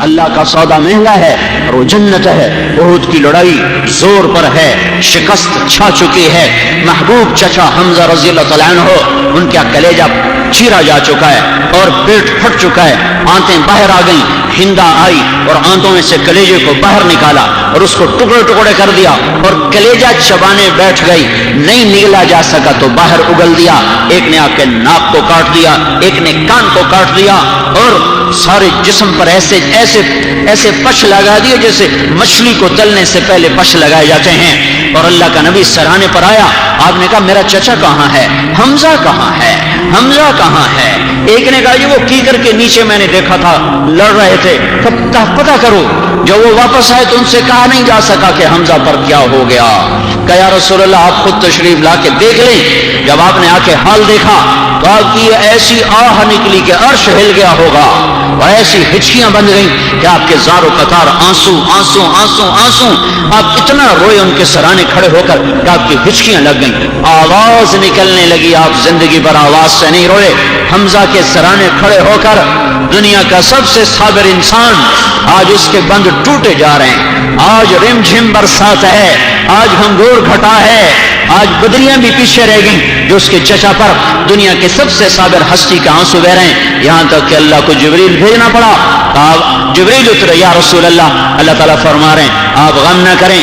اللہ کا سودا مہنگا ہے اور وہ جنت ہے. احد کی لڑائی زور پر ہے, شکست چھا چکی ہے. محبوب چچا حمزہ رضی اللہ تعالیٰ عنہ ان کا کلیجہ چیرا جا چکا ہے اور پیٹ پھٹ چکا ہے, آنتیں باہر آ گئیں. ہندا آئی اور آنتوں میں سے کلیجے کو باہر نکالا اور اس کو ٹکڑے ٹکڑے کر دیا اور کلیجہ چبانے بیٹھ گئی. نہیں نگلا جا سکا تو باہر اگل دیا. ایک نے آ کے ناک کو کاٹ دیا, ایک نے کان کو کاٹ دیا اور سارے جسم پر ایسے ایسے ایسے پش لگا دیے جیسے مچھلی کو تلنے سے پہلے پش لگائے جاتے ہیں. اور اللہ کا نبی سرانے پر آیا. آپ نے کہا میرا چچا کہاں ہے, حمزہ کہاں ہے, حمزہ کہاں ہے؟ ایک نے کہا یہ وہ کیکر کے نیچے میں نے دیکھا تھا لڑ رہے تھے, پتہ کرو. جب وہ واپس آئے تو ان سے کہا نہیں جا سکا کہ حمزہ پر کیا ہو گیا. کہ یا رسول اللہ آپ خود تشریف لا کے دیکھ لیں. جب آپ نے آ کے حال دیکھا تو آپ کی ایسی آہ نکلی کہ عرش ہل گیا ہوگا اور ایسی ہچکیاں بن گئیں کہ آپ کے زار و قطار آنسو آنسو آنسو آنسو. آپ اتنا روئے ان کے سرانے کھڑے ہو کر کہ آپ کی ہچکیاں لگ گئیں, آواز نکلنے لگی. آپ زندگی بھر آواز سے نہیں روئے. حمزہ کے سرانے کھڑے ہو کر دنیا کا سب سے صابر انسان آج اس کے بند ٹوٹے جا رہے ہیں. آج رم جھم برسات ہے, آج گھنگور گھٹا ہے, آج بدریاں بھی پیچھے رہ گئیں جو اس کے چچا پر دنیا کے سب سے صابر ہستی کا آنسو بہ رہے ہیں. یہاں تک کہ اللہ کو جبریل بھیجنا پڑا. آپ جبریل اترے, یا رسول اللہ, اللہ تعالیٰ فرما رہے ہیں آپ غم نہ کریں,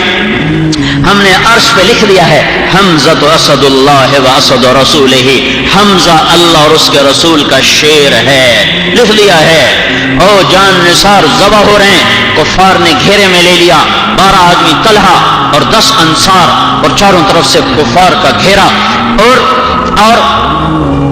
ہم نے عرش پہ لکھ دیا ہے حمزہ تو اسد اللہ و اسد رسولہ, حمزہ اللہ اور اس کے رسول کا شیر ہے, لکھ دیا ہے. او جان نثار ذبح ہو رہے ہیں. کفار نے گھیرے میں لے لیا, 12 آدمی طلحہ اور 10 انصار اور چاروں طرف سے کفار کا گھیرا اور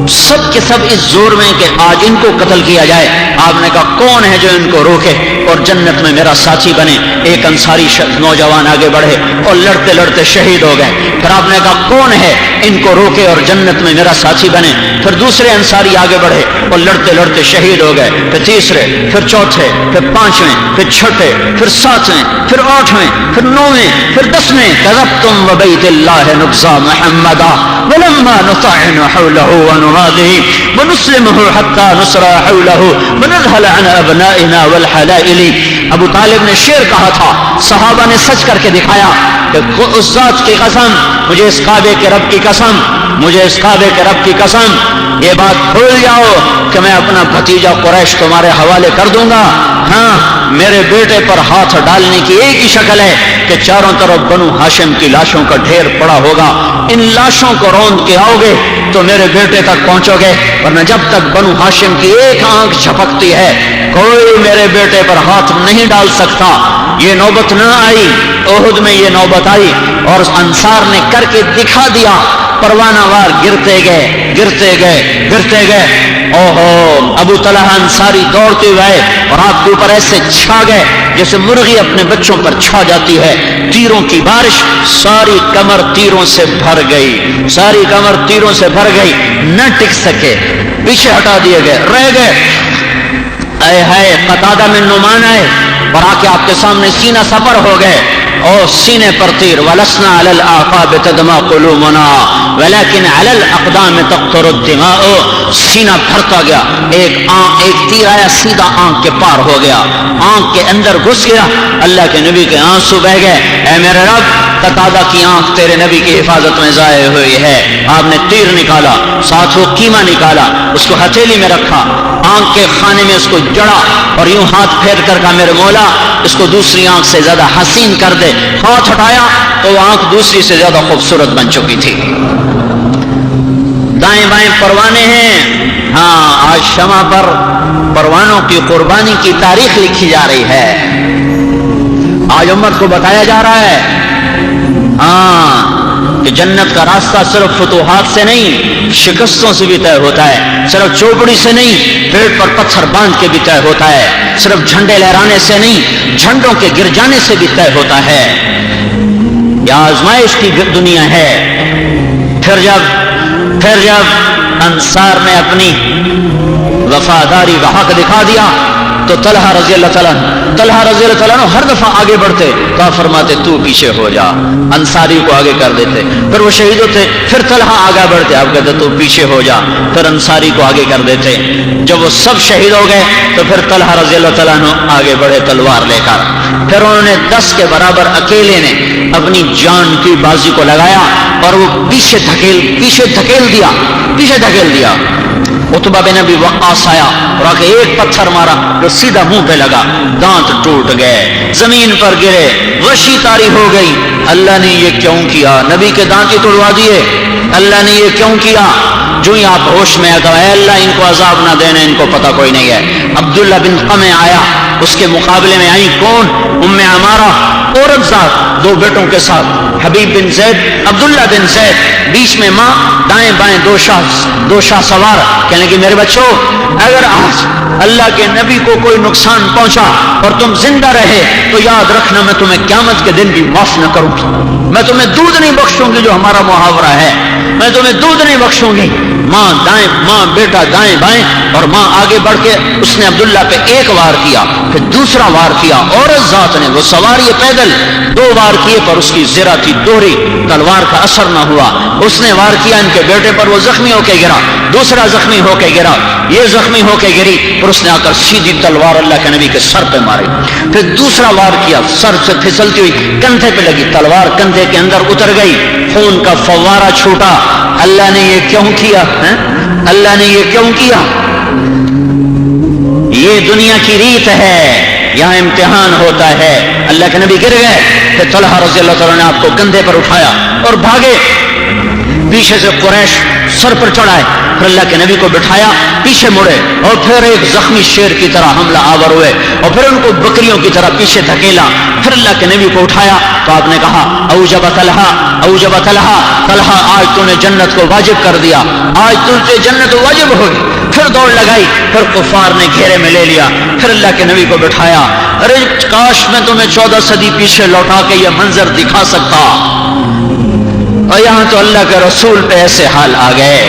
سب کے سب اس زور میں کہ آج ان کو قتل کیا جائے. آپ نے کہا کون ہے جو ان کو روکے اور جنت میں میرا ساتھی بنے؟ ایک انصاری نوجوان آگے بڑھے اور لڑتے لڑتے شہید ہو گئے. پھر آپ نے کہا کون ہے ان کو روکے اور جنت میں میرا ساتھی بنے؟ پھر دوسرے انصاری آگے بڑھے اور لڑتے لڑتے شہید ہو گئے. پھر تیسرے, پھر چوتھے, پھر 5ویں, پھر 6ٹھے, پھر 7ویں, پھر 8ویں, پھر 9ویں, پھر 10ویں. كذبتم وبيت الله نقصى محمدا ولما نطعن حوله ونراضه ونسلمه حتى نصر حوله ونذهل عن ابنائنا والحلائل. ابو طالب نے شعر کہا تھا, صحابہ نے سچ کر کے دکھایا کہ اس ذات کی قسم, مجھے اس کعبے کے رب کی قسم, مجھے اس کعبے کے رب کی قسم, یہ بات بھول جاؤ کہ میں اپنا بھتیجا قریش تمہارے حوالے کر دوں گا. ہاں, میرے بیٹے پر ہاتھ ڈالنے کی ایک ہی شکل ہے کہ چاروں طرف بنو ہاشم کی لاشوں کا ڈھیر پڑا ہوگا. ان لاشوں کو روند کے آؤ گے تو میرے بیٹے تک پہنچو گے, ورنہ جب تک بنو ہاشم کی ایک آنکھ جھپکتی ہے کوئی میرے بیٹے پر ہاتھ نہیں ڈال سکتا. یہ نوبت نہ آئی, احد میں یہ نوبت آئی اور انصار نے کر کے دکھا دیا. پروانہ وار گرتے گئے گرتے گئے گرتے گئے. اوہو, ابو طلحہ انصاری دوڑتے ہوئے اور آپ کے اوپر ایسے چھا گئے جیسے مرغی اپنے بچوں پر چھا جاتی ہے. تیروں کی بارش, ساری کمر تیروں سے بھر گئی, ساری کمر تیروں سے بھر گئی. نہ ٹک سکے, پیچھے ہٹا دیے گئے, رہ گئے. اے ہے قتادہ میں نعمان آئے اور آ کے آپ کے سامنے سینہ سپر ہو گئے. او سینے پر تیر, ولسنا علی الاعقاب تدمع قلوبنا ولكن علی الاقدام تقطر الدماء. سینہ بھرتا گیا, ایک تیر آیا سیدھا آنکھ کے پار ہو گیا, آنکھ کے اندر گھس گیا. اللہ کے نبی کے آنسو بہ گئے. اے میرے رب, قتادہ کی آنکھ تیرے نبی کی حفاظت میں ضائع ہوئی ہے. آپ نے تیر نکالا, ساتھ وہ قیمہ نکالا, اس کو ہتھیلی میں رکھا, آنکھ کے خانے میں اس کو جڑا اور یوں ہاتھ پھیر کر کہا میرے مولا اس کو دوسری آنکھ سے زیادہ حسین کر دے. ہاتھ ہٹایا تو وہ آنکھ دوسری سے زیادہ خوبصورت بن چکی تھی. دائیں بائیں پروانے ہیں. ہاں, آج شمع پر پروانوں کی قربانی کی تاریخ لکھی جا رہی ہے. آج امت کو بتایا جا رہا ہے ہاں کہ جنت کا راستہ صرف فتوحات سے نہیں, شکستوں سے بھی طے ہوتا ہے. صرف چوپڑی سے نہیں, پیٹ پر پتھر باندھ کے بھی طے ہوتا ہے. صرف جھنڈے لہرانے سے نہیں, جھنڈوں کے گر جانے سے بھی طے ہوتا ہے. یہ آزمائش کی دنیا ہے. پھر جب انصار نے اپنی وفاداری کا حق دکھا دیا تو طلحہ رضی اللہ تعالیٰ ہر دفعہ آگے بڑھتے تو آپ فرماتے تو پیچھے ہو جا، انصاری کو آگے کر دیتے، پھر وہ شہید ہوتے، پھر طلحہ آگے بڑھتے، آپ کہتے تو پیچھے ہو جا، پھر انصاری کو آگے کر دیتے۔ جب وہ سب شہید ہو گئے تو پھر طلحہ رضی اللہ تعالیٰ آگے بڑھے تلوار لے کر، پھر انہوں نے 10 کے برابر اکیلے نے اپنی جان کی بازی کو لگایا اور وہ پیچھے دھکیل دیا۔ عتبہ بن ابی وقاص آیا اور آ کے ایک پتھر مارا جو سیدھا منہ پہ لگا، دانت ٹوٹ گئے، زمین پر گرے، غشی طاری ہو گئی۔ اللہ نے یہ کیوں کیا؟ نبی کے دانت ہی توڑوا دیے، اللہ نے یہ کیوں کیا؟ جو ہی آپ ہوش میں آتا ہے اللہ ان کو عذاب نہ دینا، ان کو پتہ کوئی نہیں ہے۔ عبداللہ بن قمع آیا، اس کے مقابلے میں آئی کون؟ ام عمارہ، عورت ذات، 2 بیٹوں کے ساتھ، حبیب بن زید، عبداللہ بن زید، بیچ میں ماں، دائیں بائیں 2 شاہ سوار، کہنے کہ میرے بچوں اگر آج اللہ کے نبی کو کوئی نقصان پہنچا اور تم زندہ رہے تو یاد رکھنا میں تمہیں قیامت کے دن بھی معاف نہ کروں گی، میں تمہیں دودھ نہیں بخشوں گی، جو ہمارا محاورہ ہے، میں تمہیں دودھ نہیں بخشوں گی۔ ماں بیٹا دائیں بائیں، اور ماں آگے بڑھ کے اس نے عبداللہ پہ 1 وار کیا، پھر دوسرا وار کیا، عورت ذات نے، وہ سوار یہ پیدل، 2 وار کیے پر اس کی زرہ تھی دوہری، تلوار کا اثر نہ ہوا۔ اس نے وار کیا ان کے بیٹے پر، وہ زخمی ہو کے گرا، دوسرا زخمی ہو کے گرا، یہ زخمی ہو کے گری، پھر اس نے آ کر سیدھی تلوار اللہ کے نبی کے سر پہ ماری، پھر دوسرا وار کیا، سر سے پھسلتی ہوئی کندھے پہ لگی، تلوار کندھے کے اندر اتر گئی، خون کا فوارہ چھوٹا۔ اللہ نے یہ کیوں کیا؟ اللہ نے یہ کیوں کیا؟ یہ دنیا کی ریت ہے، یہاں امتحان ہوتا ہے۔ اللہ کے نبی گر گئے، پھر طلحہ رضی اللہ تعالیٰ نے آپ کو کندھے پر اٹھایا اور بھاگے، پیچھے سے قریش سر پر چڑھائے، پھر اللہ کے نبی کو بٹھایا، پیچھے مڑے اور پھر ایک زخمی شیر کی طرح حملہ آور ہوئے اور پھر ان کو بکریوں کی طرح پیچھے دھکیلا، پھر اللہ کے نبی کو اٹھایا تو آپ نے کہا اوجب طلحہ آج تو نے جنت کو واجب کر دیا، آج تجھے جنت واجب ہوگی۔ پھر دوڑ لگائی، پھر کفار نے گھیرے میں لے لیا، پھر اللہ کے نبی کو بٹھایا۔ ارے کاش میں تمہیں 14 صدی پیچھے لوٹا کے یہ منظر دکھا سکتا، اور یہاں تو اللہ کے رسول پہ ایسے حال آ گئے،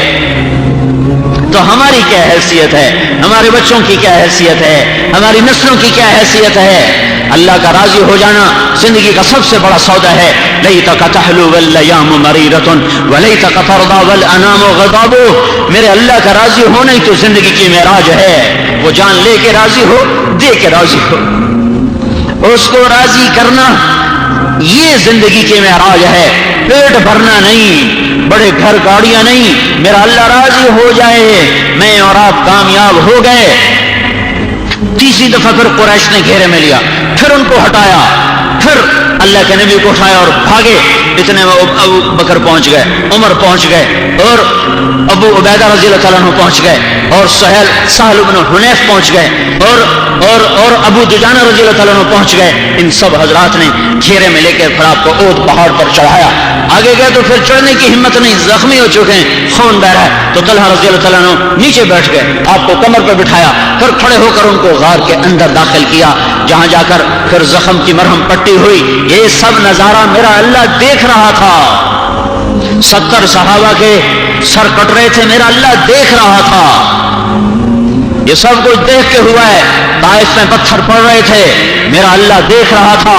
تو ہماری کیا حیثیت ہے؟ ہمارے بچوں کی کیا حیثیت ہے؟ ہماری نسلوں کی کیا حیثیت ہے؟ اللہ کا راضی ہو جانا زندگی کا سب سے بڑا سودا ہے۔ لیتک تحلو والایام مریرۃ ولیتک ترضی والانام غضاب، میرے اللہ کا راضی ہونا ہی تو زندگی کی معراج ہے۔ وہ جان لے کے راضی ہو، دے کے راضی ہو، اس کو راضی کرنا یہ زندگی کی معراج ہے، پیٹ بھرنا نہیں، بڑے گھر گاڑیاں نہیں، میرا اللہ راضی ہو جائے، میں اور آپ کامیاب ہو گئے۔ تیسری دفعہ پھر قریش نے گھیرے میں لیا، پھر ان کو ہٹایا، پھر اللہ کے نبی کو اٹھایا اور بھاگے، اتنے میں ابو بکر پہنچ گئے، عمر پہنچ گئے، اور ابو عبیدہ رضی اللہ تعالیٰ عنہ پہنچ گئے، اور سہل بن حنیف پہنچ گئے، اور ابو دجانہ رضی اللہ تعالیٰ عنہ پہنچ گئے۔ ان سب حضرات نے گھیرے میں لے کے پھر آپ کو اود پہاڑ پر چڑھایا، آگے گئے تو پھر چڑھنے کی ہمت نہیں، زخمی ہو چکے ہیں، خون بہ رہا ہے، تو طلحہ رضی اللہ تعالیٰ عنہ نیچے بیٹھ گئے، آپ کو کمر پہ بٹھایا، پھر کھڑے ہو کر ان کو غار کے اندر داخل کیا، جہاں جا کر پھر زخم کی مرہم پٹی ہوئی۔ یہ سب نظارہ میرا اللہ دیکھ رہا تھا، 70 صحابہ کے سر کٹ رہے تھے، میرا اللہ دیکھ رہا تھا، یہ سب کچھ دیکھ کے ہوا ہے۔ طائف میں پتھر پڑ رہے تھے، میرا اللہ دیکھ رہا تھا۔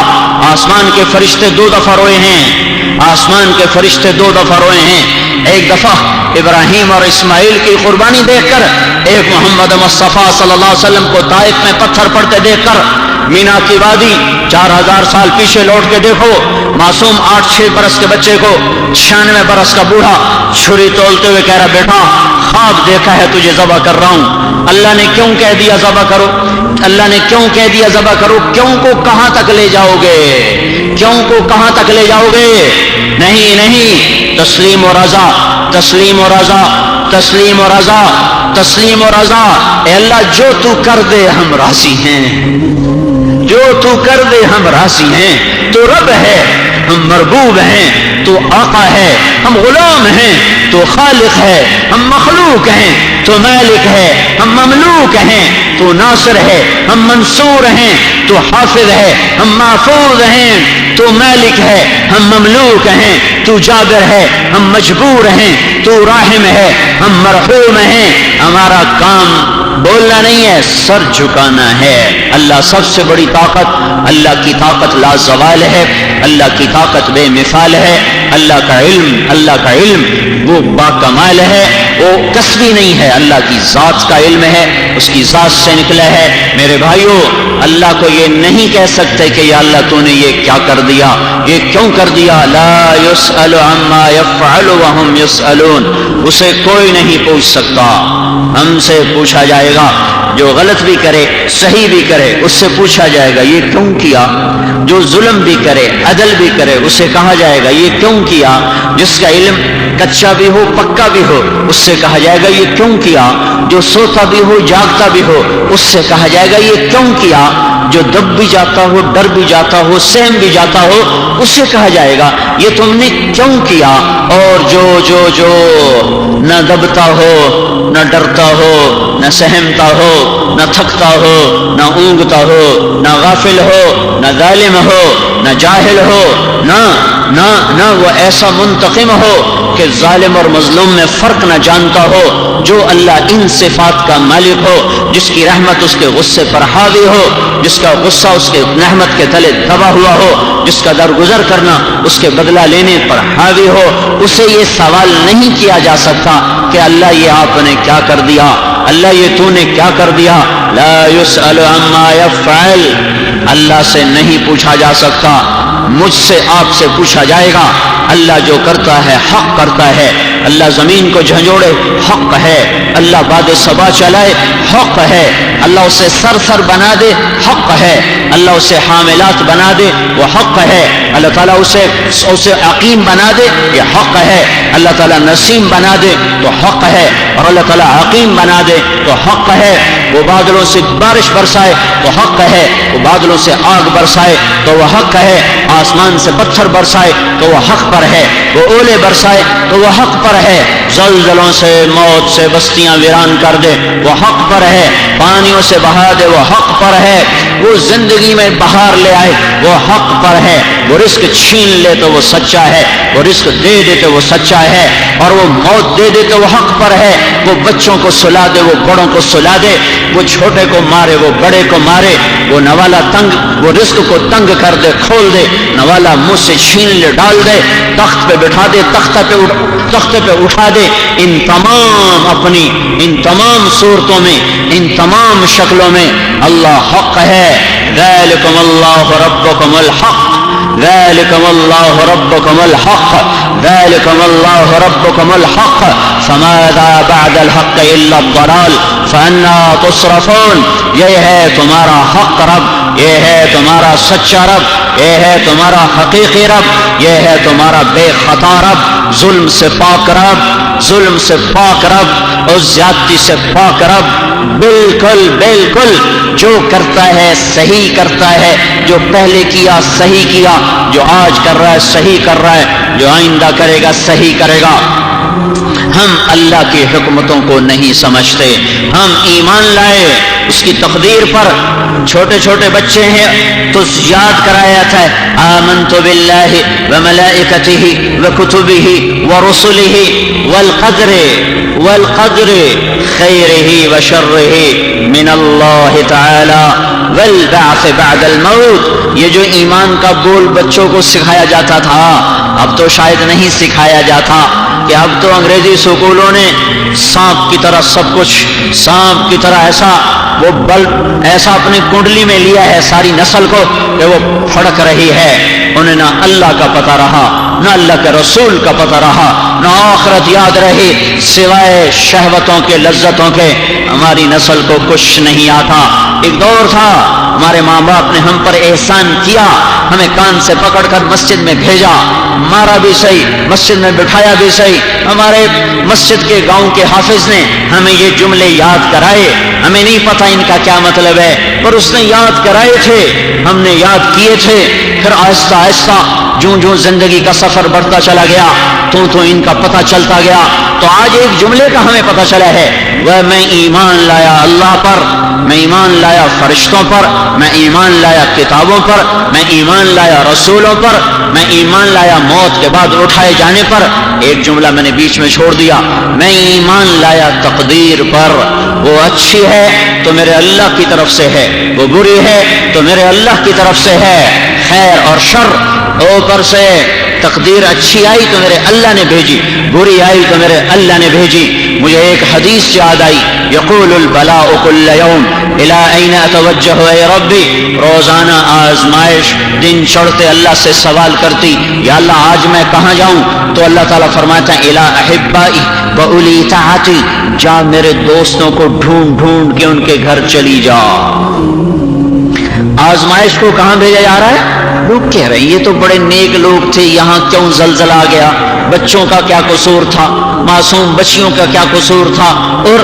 آسمان کے فرشتے 2 دفعہ روئے ہیں، آسمان کے فرشتے 2 دفعہ روئے ہیں، ایک دفعہ ابراہیم اور اسماعیل کی قربانی دیکھ کر، ایک محمد مصطفیٰ صلی اللہ علیہ وسلم کو طائف میں پتھر پڑتے دیکھ کر۔ مینا کی وادی 4000 سال پیچھے لوٹ کے دیکھو، معصوم 8-6 برس کے بچے کو 96 برس کا بوڑھا چھری تولتے ہوئے کہہ رہا بیٹا خواب دیکھا ہے تجھے ذبح کر رہا ہوں۔ اللہ نے کیوں کہہ دیا ذبح کرو؟ اللہ نے کیوں کہہ دیا ذبح کرو؟ کیوں کو کہاں تک لے جاؤ گے؟ کیوں کو کہاں تک لے جاؤ گے؟ نہیں نہیں، تسلیم و رضا، تسلیم و رضا، تسلیم و رضا، تسلیم و رضا۔ اے اللہ جو تو کر دے ہم راضی ہیں، جو تو کر دے ہم راضی ہیں، تو رب ہے ہم مربوب ہیں، تو آقا ہے ہم غلام ہیں، تو خالق ہے ہم مخلوق ہیں، تو مالک ہے ہم مملوک ہیں، تو ناصر ہے، ہم منصور ہیں، تو حافظ ہے، ہم محفوظ ہیں، تو مالک ہے، ہم مملوک ہیں، تو جابر ہے، ہم مجبور ہیں، تو راحم ہے، ہم مرحوم ہیں۔ ہمارا کام بولنا نہیں ہے، سر جھکانا ہے۔ اللہ سب سے بڑی طاقت، اللہ کی طاقت لا زوال ہے، اللہ کی طاقت بے مثال ہے، اللہ کا علم وہ با کمال ہے، وہ کسبی نہیں ہے، اللہ کی ذات کا علم ہے، اس کی ذات سے نکلا ہے۔ میرے بھائیوں، اللہ کو یہ نہیں کہہ سکتے کہ یا اللہ تو نے یہ کیا کر دیا، یہ کیوں کر دیا۔ لا يسأل عما يفعل وهم يسألون، اسے کوئی نہیں پوچھ سکتا، ہم سے پوچھا جائے گا۔ جو غلط بھی کرے، صحیح بھی کرے، اس سے پوچھا جائے گا یہ کیوں کیا۔ جو ظلم بھی کرے، عدل بھی کرے، اسے کہا جائے گا یہ کیوں کیا۔ جس کا علم کچا بھی ہو، پکا بھی ہو، اس سے کہا جائے گا یہ کیوں کیا۔ جو سوتا بھی ہو، جاگتا بھی ہو، اس سے کہا جائے گا یہ کیوں کیا۔ جو دب بھی جاتا ہو، ڈر بھی جاتا ہو، سہم بھی جاتا ہو، اس سے کہا جائے گا یہ تم نے کیوں کیا۔ اور جو نہ دبتا ہو، نہ ڈرتا ہو، نہ سہمتا ہو، نہ تھکتا ہو، نہ اونگتا ہو، نہ غافل ہو، نہ ظالم ہو، نہ جاہل ہو، نہ وہ ایسا منتقم ہو کہ ظالم اور مظلوم میں فرق نہ جانتا ہو، جو اللہ ان صفات کا مالک ہو، جس کی رحمت اس کے غصے پر حاوی ہو، جس کا غصہ اس کے رحمت کے تلے دبا ہوا ہو، جس کا درگزر کرنا اس کے بدلہ لینے پر حاوی ہو، اسے یہ سوال نہیں کیا جا سکتا کہ اللہ یہ آپ نے کیا کر دیا، اللہ یہ تو نے کیا کر دیا۔ لا يسأل عما يفعل، اللہ سے نہیں پوچھا جا سکتا، مجھ سے آپ سے پوچھا جائے گا۔ اللہ جو کرتا ہے حق کرتا ہے، اللہ زمین کو جھنجوڑے حق ہے، اللہ باد صبا چلائے حق ہے، اللہ اسے سر بنا دے حق ہے، اللہ اسے حاملات بنا دے وہ حق ہے، اللہ تعالیٰ اسے عقیم بنا دے یہ حق ہے، اللہ تعالیٰ نسیم بنا دے تو حق ہے، اور اللہ تعالیٰ عقیم بنا دے تو حق ہے۔ وہ بادلوں سے بارش برسائے تو حق ہے، وہ بادلوں سے آگ برسائے تو وہ حق ہے، آسمان سے پتھر برسائے تو وہ حق پر ہے، وہ اولے برسائے تو وہ حق پر ہے، زلزلوں سے موت سے بستیاں ویران کر دے وہ حق پر ہے، پانیوں سے بہا دے وہ حق پر ہے، وہ زندگی میں بہار لے آئے وہ حق پر ہے، وہ رزق چھین لے تو وہ سچا ہے، وہ رزق دے دے تو وہ سچا ہے، اور وہ موت دے دے تو وہ حق پر ہے، وہ بچوں کو سلا دے وہ بڑوں کو سلا دے، وہ چھوٹے کو مارے وہ بڑے کو مارے، وہ نوالا وہ رزق کو تنگ کر دے کھول دے، نوالا منہ سے چھین لے ڈال دے، تخت پہ بٹھا دے تختے پہ اٹھا دے، ان تمام صورتوں میں، ان تمام شکلوں میں اللہ حق ہے۔ ذالکم اللہ ربکم الحق، ذالکم اللہ ربکم الحق، ذالکم اللہ ربکم الحق، فماذا بعد الحق الا الضلال فانا تصرفون۔ یہ ہے تمہارا حق رب، یہ ہے تمہارا سچا رب، یہ ہے تمہارا حقیقی رب، یہ ہے تمہارا بے خطا رب، ظلم سے پاک رب اور زیادتی سے پاک رب، بالکل جو کرتا ہے صحیح کرتا ہے، جو پہلے کیا صحیح کیا، جو آج کر رہا ہے صحیح کر رہا ہے، جو آئندہ کرے گا صحیح کرے گا۔ ہم اللہ کی حکمتوں کو نہیں سمجھتے، ہم ایمان لائے اس کی تقدیر پر۔ چھوٹے بچے ہیں تو یاد کرایا تھا آمنت باللہ وملائکتہ وکتبہ ورسلہ والقدر خیرہ وشرہ من اللہ تعالی والبعث بعد الموت۔ یہ جو ایمان کا بول بچوں کو سکھایا جاتا تھا، اب تو شاید نہیں سکھایا جاتا، کہ اب تو انگریزی سکولوں نے سانپ کی طرح سب کچھ، سانپ کی طرح وہ بلب ایسا اپنی کنڈلی میں لیا ہے ساری نسل کو کہ وہ پھڑک رہی ہے۔ انہیں نہ اللہ کا پتہ رہا، نہ اللہ کے رسول کا پتہ رہا، نہ آخرت یاد رہی، سوائے شہوتوں کے لذتوں کے ہماری نسل کو کچھ نہیں آتا۔ ایک دور تھا ہمارے ماں باپ نے ہم پر احسان کیا، ہمیں کان سے پکڑ کر مسجد میں بھیجا، مارا بھی صحیح، مسجد میں بٹھایا بھی صحیح، ہمارے مسجد کے گاؤں کے حافظ نے ہمیں یہ جملے یاد کرائے، ہمیں نہیں پتہ ان کا کیا مطلب ہے، پر اس نے یاد کرائے تھے، ہم نے یاد کیے تھے۔ پھر آہستہ آہستہ جو زندگی کا سفر بڑھتا چلا گیا، تو ان کا پتہ چلتا گیا. تو آج ایک جملے کا ہمیں پتہ چلا ہے، وہ میں ایمان لایا اللہ پر، میں ایمان لایا فرشتوں پر، میں ایمان لایا کتابوں پر، میں ایمان لایا رسولوں پر، میں ایمان لایا موت کے بعد اٹھائے جانے پر. ایک جملہ میں نے بیچ میں چھوڑ دیا، میں ایمان لایا تقدیر پر. وہ اچھی ہے تو میرے اللہ کی طرف سے ہے، وہ بری ہے تو میرے اللہ کی طرف سے ہے. خیر اور شر اوپر سے، تقدیر اچھی آئی تو میرے اللہ نے بھیجی، بری آئی تو میرے اللہ نے بھیجی. مجھے ایک حدیث یاد آئی، یقول البلاء کل یوم الی این اتوجہ اے ربی. روزانہ آزمائش دن چڑھتے اللہ سے سوال کرتی، یا اللہ آج میں کہاں جاؤں؟ تو اللہ تعالیٰ فرماتا ہے الی احبائی و اولی طاعتی، جا میرے دوستوں کو ڈھونڈ ڈھونڈ کے ان کے گھر چلی جا. آزمائش کو کہاں بھیجا جا رہا ہے؟ لوگ کہہ رہے ہیں یہ تو بڑے نیک لوگ تھے، یہاں کیوں زلزلہ آ گیا؟ بچوں کا کیا قصور تھا؟ معصوم بچیوں کا کیا قصور تھا؟ اور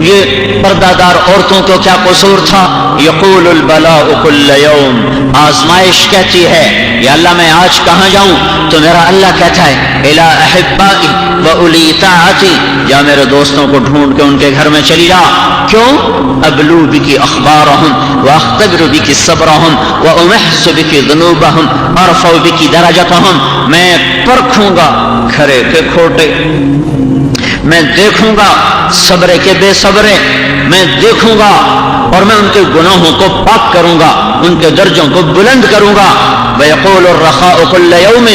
یہ پردہ دار عورتوں کو کیا قصور تھا؟ یقول البلاء کل یوم، آزمائش کہتی ہے یا اللہ میں آج کہاں جاؤں؟ تو میرا اللہ کہتا ہے الی احبائی و اولی طاعتی، یا میرے دوستوں کو ڈھونڈ کے ان کے گھر میں چلی جا. کیوں؟ ابلو بکی اخبارہم واختبر بکی صبرہم وامحص بکی ذنوبہم ارفع بکی درجتہم. میں پرکھوں گا کھرے کے کھوٹے، میں دیکھوں گا صبرے کے بے صبرے، میں دیکھوں گا اور میں ان کے گناہوں کو پاک کروں گا، ان کے درجوں کو بلند کروں گا. وَيَقُولُ الرَّخَاءُ كُلَّ يَوْمٍ،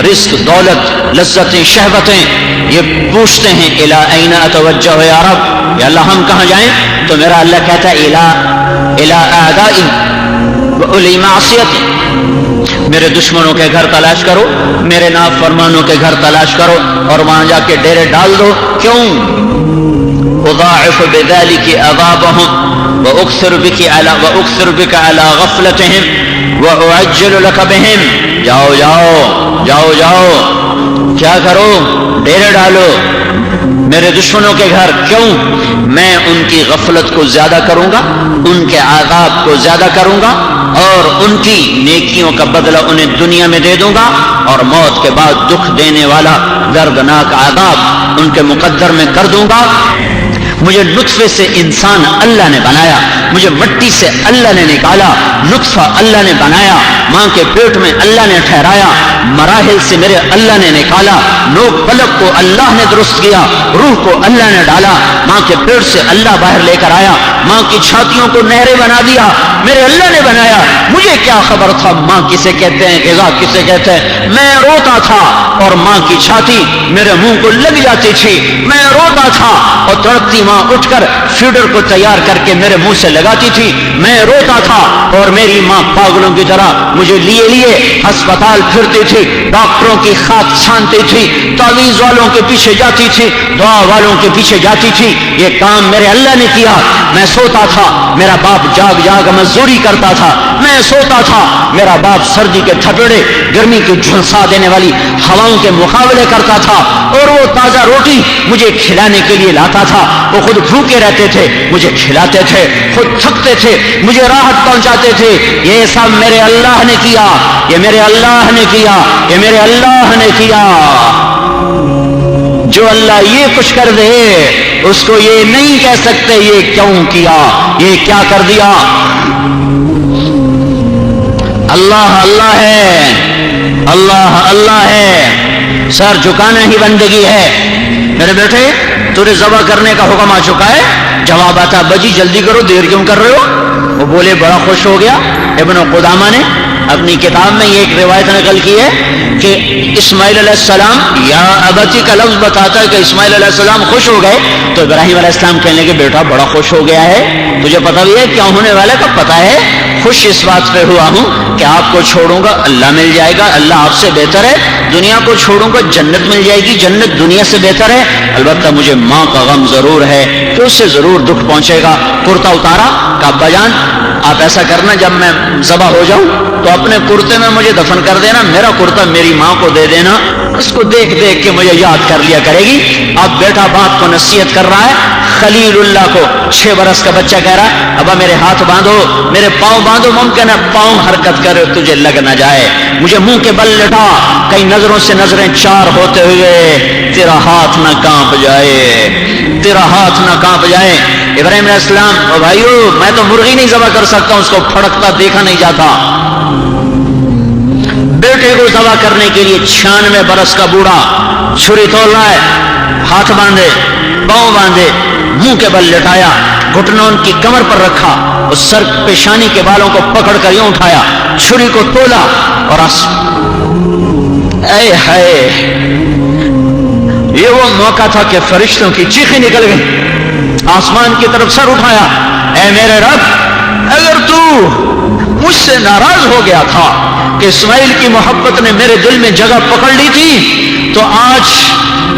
رزق دولت لذتیں شہوتیں یہ پوچھتے ہیں اِلَىٰ أَيْنَ أَتَوَجَّهُ يَا رب، یا اللہ ہم کہاں جائیں؟ تو میرا اللہ کہتا ہے إِلَىٰ أَعْدَائِي وَأُولِي مَعْصِيَتِي، میرے دشمنوں کے گھر تلاش کرو، میرے نافرمانوں کے گھر تلاش کرو اور وہاں جا کے ڈیرے ڈال دو. کیوں؟ اضاعف بذلك عذابهم واكثر بك على غفلتهم واعجل لك بهم. جاؤ جاؤ جاؤ جاؤ، کیا کرو؟ ڈیرے ڈالو میرے دشمنوں کے گھر. کیوں؟ میں ان کی غفلت کو زیادہ کروں گا، ان کے عذاب کو زیادہ کروں گا اور ان کی نیکیوں کا بدلہ انہیں دنیا میں دے دوں گا، اور موت کے بعد دکھ دینے والا دردناک عذاب ان کے مقدر میں کر دوں گا. مجھے نطفے سے انسان اللہ نے بنایا، مجھے مٹی سے اللہ نے نکالا، نطفہ اللہ نے بنایا، ماں کے پیٹ میں اللہ نے ٹھہرایا، مراحل سے میرے اللہ نے نکالا، نوک پلک کو اللہ نے درست کیا، روح کو اللہ نے ڈالا، ماں کے پیٹ سے اللہ باہر لے کر آیا، ماں کی چھاتیوں کو نہریں بنا دیا، میرے اللہ نے بنایا. مجھے کیا خبر تھا ماں کسے کہتے ہیں، غذا کسے کہتے ہیں؟ میں روتا تھا اور ماں کی چھاتی میرے منہ کو لگ جاتی تھی، میں روتا تھا اور تڑپتی ماں اٹھ کر فیڈر کو تیار کر کے میرے منہ سے لگاتی تھی، میں روتا تھا اور میری ماں پاگلوں کی طرح مجھے لیے لیے ہسپتال پھرتی تھی، ڈاکٹروں کی خاک چھانتی تھی، تعویذ والوں کے پیچھے جاتی تھی، دعا والوں کے پیچھے جاتی تھی. یہ کام میرے اللہ نے کیا. میں سوتا تھا، میرا باپ جاگ جاگ مزدوری کرتا تھا، میں سوتا تھا، میرا باپ سردی کے تھپڑے گرمی کی جھلسا دینے والی ہواؤں کے مقابلے کرتا تھا، اور وہ تازہ روٹی مجھے کھلانے کے لیے لاتا تھا. وہ خود بھوکے رہتے تھے، مجھے کھلاتے تھے، خود تھکتے تھے، مجھے راحت پہنچاتے تھے. یہ سب میرے اللہ نے کیا، یہ میرے اللہ نے کیا، یہ میرے اللہ نے کیا. جو اللہ یہ کچھ کر دے اس کو یہ نہیں کہہ سکتے یہ کیوں کیا، یہ کیا کر دیا. اللہ اللہ ہے، اللہ اللہ ہے، سر جھکانا ہی بندگی ہے. میرے بیٹے تجھے ذبح کرنے کا حکم آ چکا ہے. جواب آتا بجی جلدی کرو، دیر کیوں کر رہے ہو؟ وہ بولے بڑا خوش ہو گیا. ابن قدامہ نے اپنی کتاب میں یہ ایک روایت نقل کی ہے کہ اسماعیل علیہ السلام یا ابتی کا لفظ بتاتا ہے کہ اسماعیل علیہ السلام خوش ہو گئے تو ابراہیم علیہ السلام کہنے کے بیٹا بڑا خوش ہو گیا ہے، تجھے پتہ بھی ہے کیا ہونے والا کا پتہ ہے؟ خوش اس بات پہ ہوا ہوں کہ آپ کو چھوڑوں گا اللہ مل جائے گا، اللہ آپ سے بہتر ہے. دنیا کو چھوڑوں گا جنت مل جائے گی، جنت دنیا سے بہتر ہے. البتہ مجھے ماں کا غم ضرور ہے کہ اس سے ضرور دکھ پہنچے گا. کرتا اتارا کہ ابا جان آپ ایسا کرنا جب میں ذبح ہو جاؤں تو اپنے کرتے میں مجھے دفن کر دینا، میرا کرتا میری ماں کو دے دینا، اس کو دیکھ دیکھ کے مجھے یاد کر لیا کرے گی. اب بیٹا باپ کو نصیحت کر رہا ہے، خلیل اللہ کو 6 برس کا بچہ کہہ رہا ہے ابا میرے ہاتھ باندھو، میرے پاؤں باندھو. ممکن ہے پاؤں حرکت کرے تجھے لگ نہ جائے، مجھے منہ کے بل لٹا، کئی نظروں سے نظریں چار ہوتے ہوئے تیرا ہاتھ نہ کانپ جائے، تیرا ہاتھ نہ کانپ جائے۔ ابراہیم علیہ السلام، او بھائیو میں تو مرغی نہیں ذبح کر سکتا، اس کو پھڑکتا دیکھا نہیں جاتا۔ بیٹے کو ذبح کرنے کے لیے 96 برس کا بوڑھا چھری تول رہا ہے، ہاتھ باندھے، پاؤں باندھے، منہ کے بل لٹایا، گھٹنوں ان کی کمر پر رکھا، اس سر پیشانی کے بالوں کو پکڑ کر یوں اٹھایا، چھری کو تولا اور اے ہائے، یہ وہ موقع تھا کہ فرشتوں کی چیخیں نکل گئی، آسمان کی طرف سر اٹھایا، اے میرے رب، اگر تو مجھ سے ناراض ہو گیا تھا کہ اسماعیل کی محبت نے میرے دل میں جگہ پکڑ لی تھی، تو آج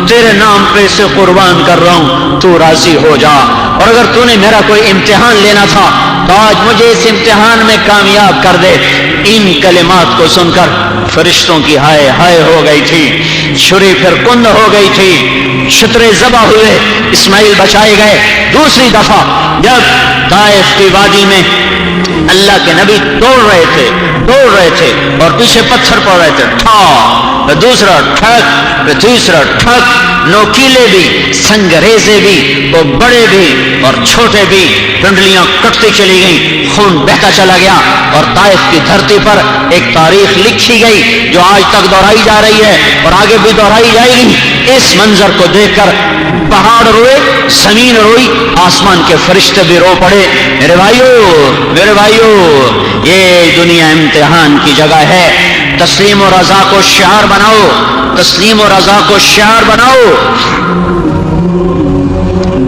تیرے نام پہ اسے قربان کر رہا ہوں، تو راضی ہو جا۔ اور اگر تو نے میرا کوئی امتحان لینا تھا تو آج مجھے اس امتحان میں کامیاب کر دے۔ ان کلمات کو سن کر فرشتوں کی ہائے ہائے ہو گئی تھی، چھری پھر کند ہو گئی تھی، شترے ذبح ہوئے، اسماعیل بچائے گئے۔ دوسری دفعہ جب طائف کی وادی میں اللہ کے نبی دوڑ رہے تھے اور پیچھے پتھر پڑ رہے تھے، ٹھا، دوسرا ٹھک، تیسرا ٹھک، نوکیلے بھی، سنگریزے بھی، وہ بڑے بھی اور چھوٹے بھی، ڈنڈلیاں کٹتی چلی گئیں، خون بہتا چلا گیا، اور طائف کی دھرتی پر ایک تاریخ لکھی گئی جو آج تک دہرائی جا رہی ہے اور آگے بھی دہرائی جائے گی۔ اس منظر کو دیکھ کر پہاڑ روئے، زمین روئی، آسمان کے فرشتے بھی رو پڑے۔ میرے بھائیو، یہ دنیا امتحان کی جگہ ہے، تسلیم و رضا کو شعار بناؤ، تسلیم و رضا کو شعار بناؤ۔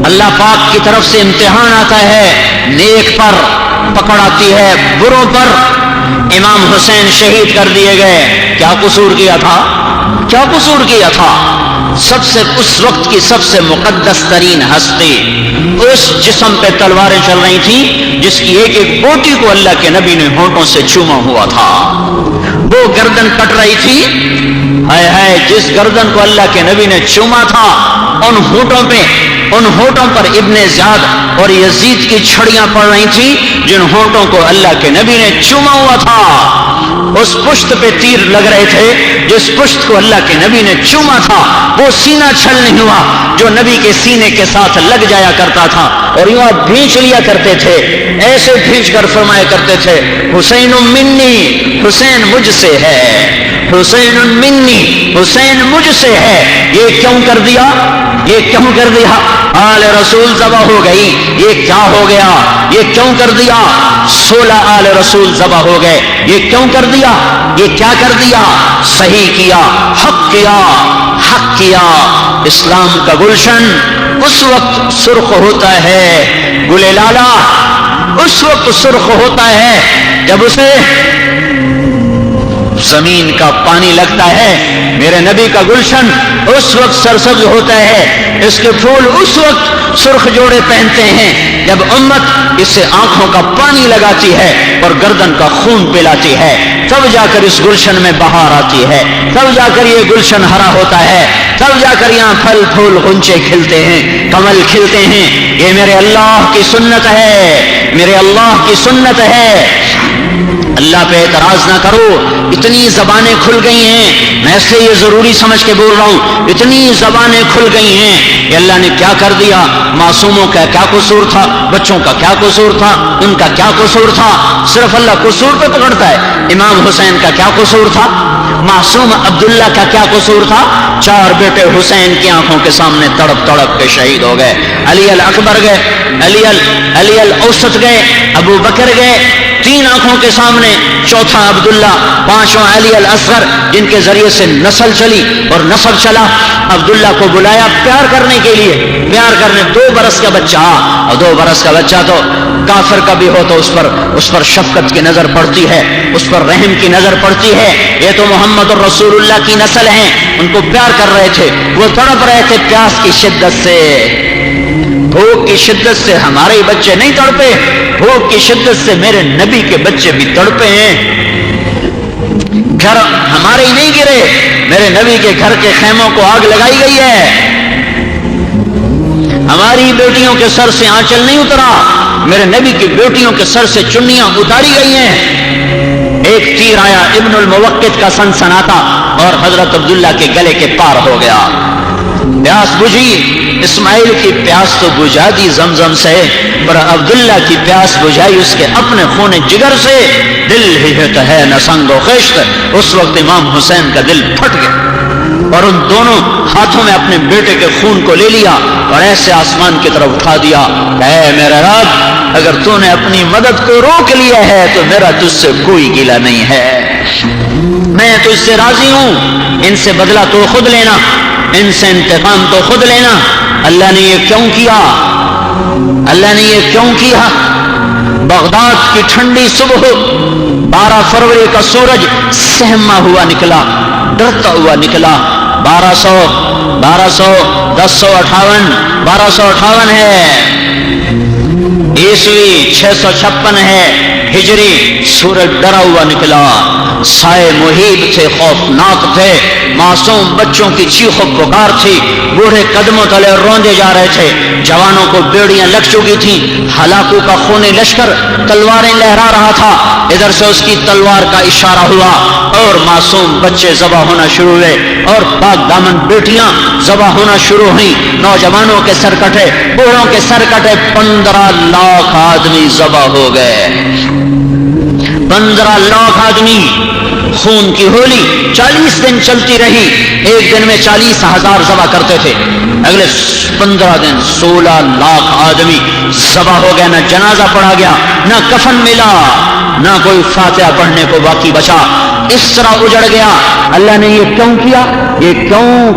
اللہ پاک کی طرف سے امتحان آتا ہے، نیک پر پکڑ آتی ہے، بروں پر۔ امام حسین شہید کر دیے گئے، کیا قصور کیا تھا؟ کیا قصور کیا تھا؟ اس وقت کی سب سے مقدس ترین ہستی، اس جسم پہ تلواریں چل رہی تھیں جس کی ایک ایک بوٹی کو اللہ کے نبی نے ہونٹوں سے چوما ہوا تھا، وہ گردن کٹ رہی تھی، ہائے ہائے، جس گردن کو اللہ کے نبی نے چوما تھا، ان ہونٹوں پر ابن زیاد اور یزید کی چھڑیاں پڑ رہی تھیں، جن ہونٹوں کو اللہ کے نبی نے چوما ہوا تھا۔ اس پشت پہ تیر لگ رہے تھے جس پشت کو اللہ کے نبی نے چوما تھا، وہ سینہ چھل نہیں ہوا جو نبی کے سینے کے ساتھ لگ جایا کرتا تھا، اور یوں آپ بھینچ لیا کرتے تھے، ایسے بھینچ کر فرمایا کرتے تھے، حسین منی، حسین مجھ سے ہے، حسین منی، حسین مجھ سے ہے۔ یہ کیوں کر دیا؟ یہ کیوں کر دیا؟ آل رسول ذبح ہو گئی، یہ کیا ہو گیا؟ یہ کیوں کر دیا؟ 16 آل رسول ذبح ہو گئے، یہ کیوں کر دیا؟ یہ کیا کر دیا؟ صحیح کیا، حق کیا، حق کیا۔ اسلام کا گلشن اس وقت سرخ ہوتا ہے، گل لالا اس وقت سرخ ہوتا ہے جب اسے زمین کا پانی لگتا ہے۔ میرے نبی کا گلشن اس وقت سرسبز ہوتا ہے، اس کے پھول اس وقت سرخ جوڑے پہنتے ہیں جب امت اسے آنکھوں کا پانی لگاتی ہے اور گردن کا خون پلاتی ہے، تب جا کر اس گلشن میں بہار آتی ہے، تب جا کر یہ گلشن ہرا ہوتا ہے، تب جا کر یہاں پھل پھول غنچے کھلتے ہیں، کمل کھلتے ہیں۔ یہ میرے اللہ کی سنت ہے، میرے اللہ کی سنت ہے۔ اللہ پہ اعتراض نہ کرو، اتنی زبانیں کھل گئی ہیں، میں اس لیے یہ ضروری سمجھ کے بول رہا ہوں، اتنی زبانیں کھل گئی ہیں کہ اللہ نے کیا کر دیا، معصوموں کا کیا قصور تھا، بچوں کا کیا قصور تھا، ان کا کیا قصور تھا، صرف اللہ قصور پہ پکڑتا ہے۔ امام حسین کا کیا قصور تھا، معصوم عبداللہ کا کیا قصور تھا، 4 بیٹے حسین کی آنکھوں کے سامنے تڑپ تڑپ کے شہید ہو گئے، علی الاکبر گئے، علی الاوسط گئے، ابو بکر گئے 3 آنکھوں کے سامنے، چوتھا عبداللہ، 5واں علی الاصغر، جن کے ذریعے سے نسل چلی اور نسب چلا۔ عبداللہ کو بلایا پیار کرنے کے لیے، پیار کرنے، 2 برس کا بچہ، اور 2 برس کا بچہ تو کافر کا بھی ہو تو اس پر شفقت کی نظر پڑتی ہے، اس پر رحم کی نظر پڑتی ہے۔ یہ تو محمد الرسول اللہ کی نسل ہیں، ان کو پیار کر رہے تھے، وہ تڑپ رہے تھے پیاس کی شدت سے، بھوک کی شدت سے۔ ہمارے بچے نہیں تڑپے، بھوک کی شدت سے میرے نبی کے بچے بھی تڑپے ہیں۔ گھر ہمارے ہی نہیں گرے، میرے نبی کے گھر کے خیموں کو آگ لگائی گئی ہے، ہماری بیٹیوں کے سر سے آنچل نہیں اترا، میرے نبی کی بیٹیوں کے سر سے چنیاں اتاری گئی ہیں۔ ایک تیر آیا ابن الموقت کا سنسناتا اور حضرت عبداللہ کے گلے کے پار ہو گیا. پیاس بجھی، اسماعیل کی پیاس تو بجھا دی زمزم سے، پر عبداللہ کی پیاس بجھائی اس کے اپنے خون جگر سے. دل ہی ہے نہ سنگ و خشت. اس وقت امام حسین کا دل پھٹ گیا اور ان دونوں ہاتھوں میں اپنے بیٹے کے خون کو لے لیا اور ایسے آسمان کی طرف اٹھا دیا. اے میرے رب، اگر تو نے اپنی مدد کو روک لیا ہے تو میرا تجھ سے کوئی گلہ نہیں ہے. میں تجھ سے راضی ہوں. ان سے بدلہ تو خود لینا، ان سے انتقام تو خود لینا. اللہ نے یہ کیوں کیا؟ اللہ نے یہ کیوں کیا؟ بغداد کی ٹھنڈی صبح 12 فروری کا سورج سہما ہوا نکلا، ڈرتا ہوا نکلا. 1258 ہے عیسوی، 656 ہے ہجری. سورج ڈرا ہوا نکلا. سائے محیط تھے، خوفناک تھے. معصوم بچوں کی چیخ و پکار تھی. بوڑھے قدموں تلے روندے جا رہے تھے. جوانوں کو بیڑیاں لگ چکی تھیں. ہلاکوں کا خونی لشکر تلواریں لہرا رہا تھا. ادھر سے اس کی تلوار کا اشارہ ہوا اور معصوم بچے ذبح ہونا شروع ہوئے اور پاک دامن بیٹیاں ذبح ہونا شروع ہوئیں. نوجوانوں کے سر کٹے، بوڑھوں کے سر کٹے. 15 لاکھ آدمی ذبح ہو گئے. 15 لاکھ آدمی. خون کی ہولی 40 دن چلتی رہی. ایک دن میں 40,000 ذبح کرتے تھے. اگلے 15 دن 16 لاکھ آدمی ذبح ہو گئے. نہ جنازہ پڑھا گیا، نہ کفن ملا، نہ کوئی فاتحہ پڑھنے کو باقی بچا. اس طرح اجڑ گیا. اللہ نے یہ کیوں کیا؟ یہ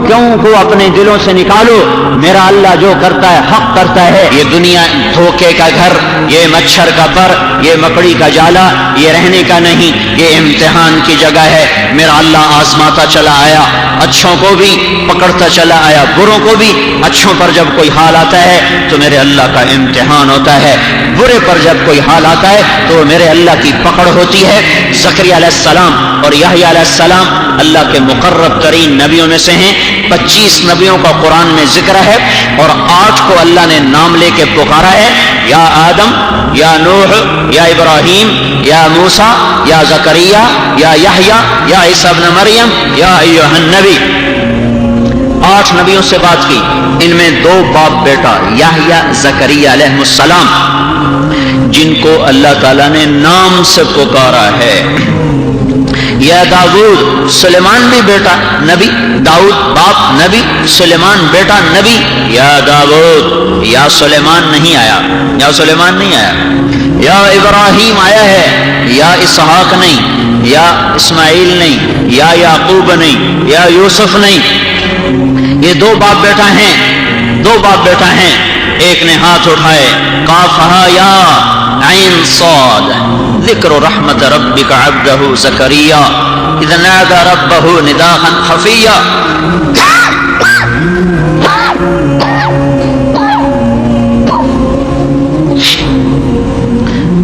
کیوں کو اپنے دلوں سے نکالو. میرا اللہ جو کرتا ہے حق کرتا ہے. یہ دنیا دھوکے کا گھر، یہ مچھر کا پر، یہ مکڑی کا جالا، یہ رہنے کا نہیں، یہ امتحان کی جگہ ہے. میرا اللہ آزماتا چلا آیا، اچھوں کو بھی پکڑتا چلا آیا، بروں کو بھی. اچھوں پر جب کوئی حال آتا ہے تو میرے اللہ کا امتحان ہوتا ہے. برے پر جب کوئی حال آتا ہے تو میرے اللہ کی پکڑ ہوتی ہے. زکریا علیہ السلام اور یحییٰ علیہ السلام اللہ کے مقرب ترین نبیوں میں سے ہیں. 25 نبیوں کا قرآن میں ذکر ہے اور 8 کو اللہ نے نام لے کے پکارا ہے. یا آدم، یا نوح، یا ابراہیم، یا موسیٰ، یا زکریا، یا یحییٰ، یا عیسیٰ ابن مریم، یا ایھا النبی. 8 نبیوں سے بات کی. ان میں 2 باپ بیٹا یحییٰ زکریا علیہ السلام جن کو اللہ تعالیٰ نے نام سے پکارا ہے. یا داؤد، سلیمان بھی بیٹا نبی، داؤد باپ نبی، سلیمان بیٹا نبی. یا داؤد، یا سلیمان نہیں آیا، یا سلیمان نہیں آیا. یا ابراہیم آیا ہے، یا اسحاق نہیں، یا اسماعیل نہیں، یا یعقوب نہیں، یا یوسف نہیں. یہ 2 باپ بیٹا ہیں، 2 باپ بیٹا ہیں. ایک نے ہاتھ اٹھائے، قاف ہا یا عین صاد، ذکر رحمت ربک عبدہ زکریا اذ نادى ربہ نداء خفیا.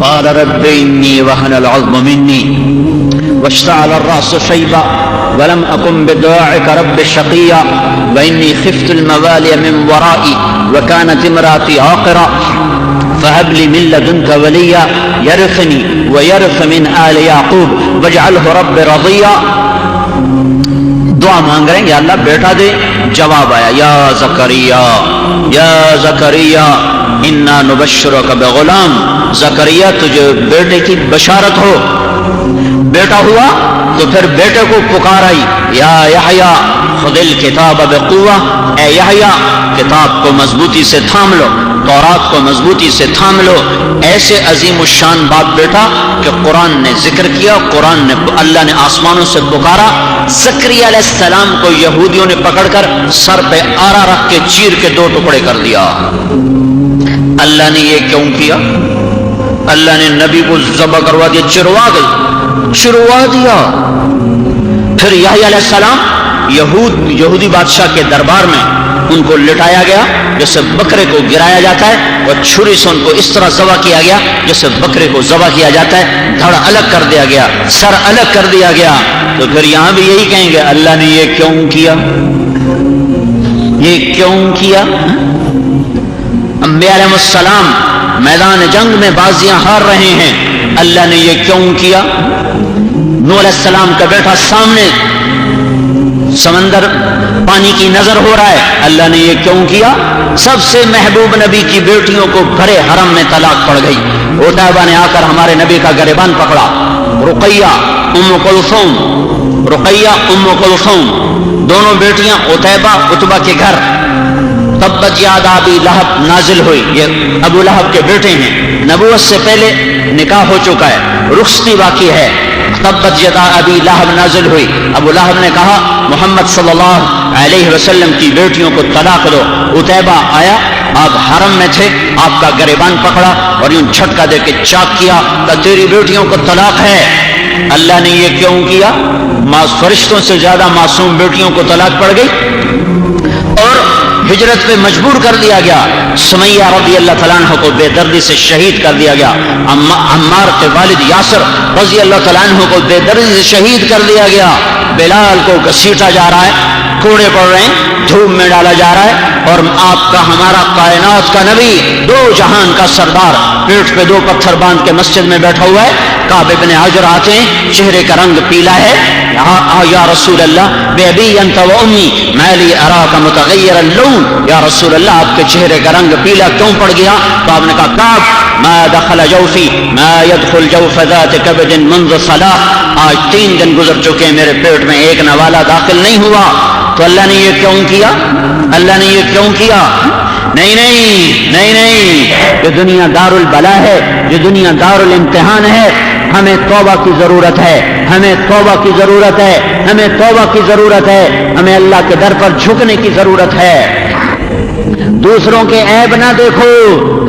قال رب انی وهن العظم منی واشتعل الرأس شیبا ولم أكن بدعائك رب شقيا وإني خفت الموالي من ورائي وكانت امرأتي عاقرا فهب لي من لدنك وليا يرثني ويرث من آل يعقوب واجعله رب رضيا. دعا مانگ رہے ہیں یا اللہ بیٹا دے. جواب آیا یا زکریا، یا زکریا انا نبشرک بغلام. زکریا تجھے بیٹے کی بشارت ہو. بیٹا ہوا تو پھر بیٹے کو پکارائی. یا یحییٰ خذ الکتاب بقوہ، اے یحییٰ کتاب کو مضبوطی سے تھام لو، تورات کو مضبوطی سے تھام لو. ایسے عظیم الشان باپ بیٹا کہ قرآن نے ذکر کیا، قرآن نے اللہ نے آسمانوں سے پکارا. زکریا علیہ السلام کو یہودیوں نے پکڑ کر سر پہ آرا رکھ کے چیر کے 2 ٹکڑے کر دیا. اللہ نے یہ کیوں کیا؟ اللہ نے نبی کو ذبح کروا دیا، چروا دیا. پھر یحییٰ علیہ السلام یہودی بادشاہ کے دربار میں ان کو لٹایا گیا جیسے بکرے کو گرایا جاتا ہے اور چھری سے ان کو اس طرح ذبح کیا گیا جیسے بکرے کو ذبح کیا جاتا ہے. دھڑ الگ کر دیا گیا، سر الگ کر دیا گیا. تو پھر یہاں بھی یہی کہیں گے اللہ نے یہ کیوں کیا؟ یہ کیوں کیا؟ انبیاء علیہ السلام میدان جنگ میں بازیاں ہار رہے ہیں، اللہ نے یہ کیوں کیا؟ نوح علیہ السلام کا بیٹا سامنے سمندر پانی کی نظر ہو رہا ہے. اللہ نے یہ کیوں کیا؟ سب سے محبوب نبی کی بیٹیوں کو بھرے حرم میں طلاق پڑ گئی. عتیبہ نے آ کر ہمارے نبی کا گریبان پکڑا. رقیہ ام کلثوم دونوں بیٹیاں عتیبہ عتبہ کے گھر. تبت یادا ابی لہب نازل ہوئی. یہ ابو لہب کے بیٹے ہیں. نبوت سے پہلے نکاح ہو چکا ہے, رخصتی باقی ہے. تبت یدا ابی لہب نازل ہوئی. ابو لہب نے کہا محمد صلی اللہ علیہ وسلم کی بیٹیوں کو طلاق دو. عتیبہ آیا, آپ حرم میں تھے, آپ کا گریبان پکڑا اور یوں جھٹکا دے کے چاک کیا کہ تیری بیٹیوں کو طلاق ہے. اللہ نے یہ کیوں کیا؟ فرشتوں سے زیادہ معصوم بیٹیوں کو طلاق پڑ گئی اور ہجرت پہ مجبور کر دیا گیا. سمیہ رضی اللہ تعالیٰ عنہ کو بے دردی سے شہید کر دیا گیا. عمار کے والد یاسر رضی اللہ تعالیٰ عنہ کو بے دردی سے شہید کر دیا گیا. بلال کو گھسیٹا جا رہا ہے, کوڑے پڑ رہے ہیں, دھوپ میں ڈالا جا رہا ہے, اور آپ کا ہمارا کائنات کا نبی, دو جہان کا سردار, پیٹھ پہ 2 پتھر باندھ کے مسجد میں بیٹھا ہوا ہے. کعب ابن حجر آتے ہیں, چہرے کا رنگ پیلا ہے. یا رسول اللہ بأبی انت و امی ما لی اراک متغیر اللون. یا رسول اللہ آپ کے چہرے کا رنگ پیلا کیوں پڑ گیا؟ تو آپ نے کہا کعب ما دخل جوفی ما يدخل جوف ذات کبد منذ صلاح. آج 3 دن گزر چکے میرے پیٹ میں ایک نوالا داخل نہیں ہوا. تو اللہ نے یہ کیوں کیا؟ اللہ نے یہ کیوں کیا؟ نہیں نہیں نہیں نہیں, یہ دنیا دار البلا ہے, یہ دنیا دار الامتحان ہے. ہمیں توبہ کی ضرورت ہے, ہمیں توبہ کی ضرورت ہے, ہمیں توبہ کی ضرورت ہے. ہمیں اللہ کے در پر جھکنے کی ضرورت ہے. دوسروں کے عیب نہ دیکھو.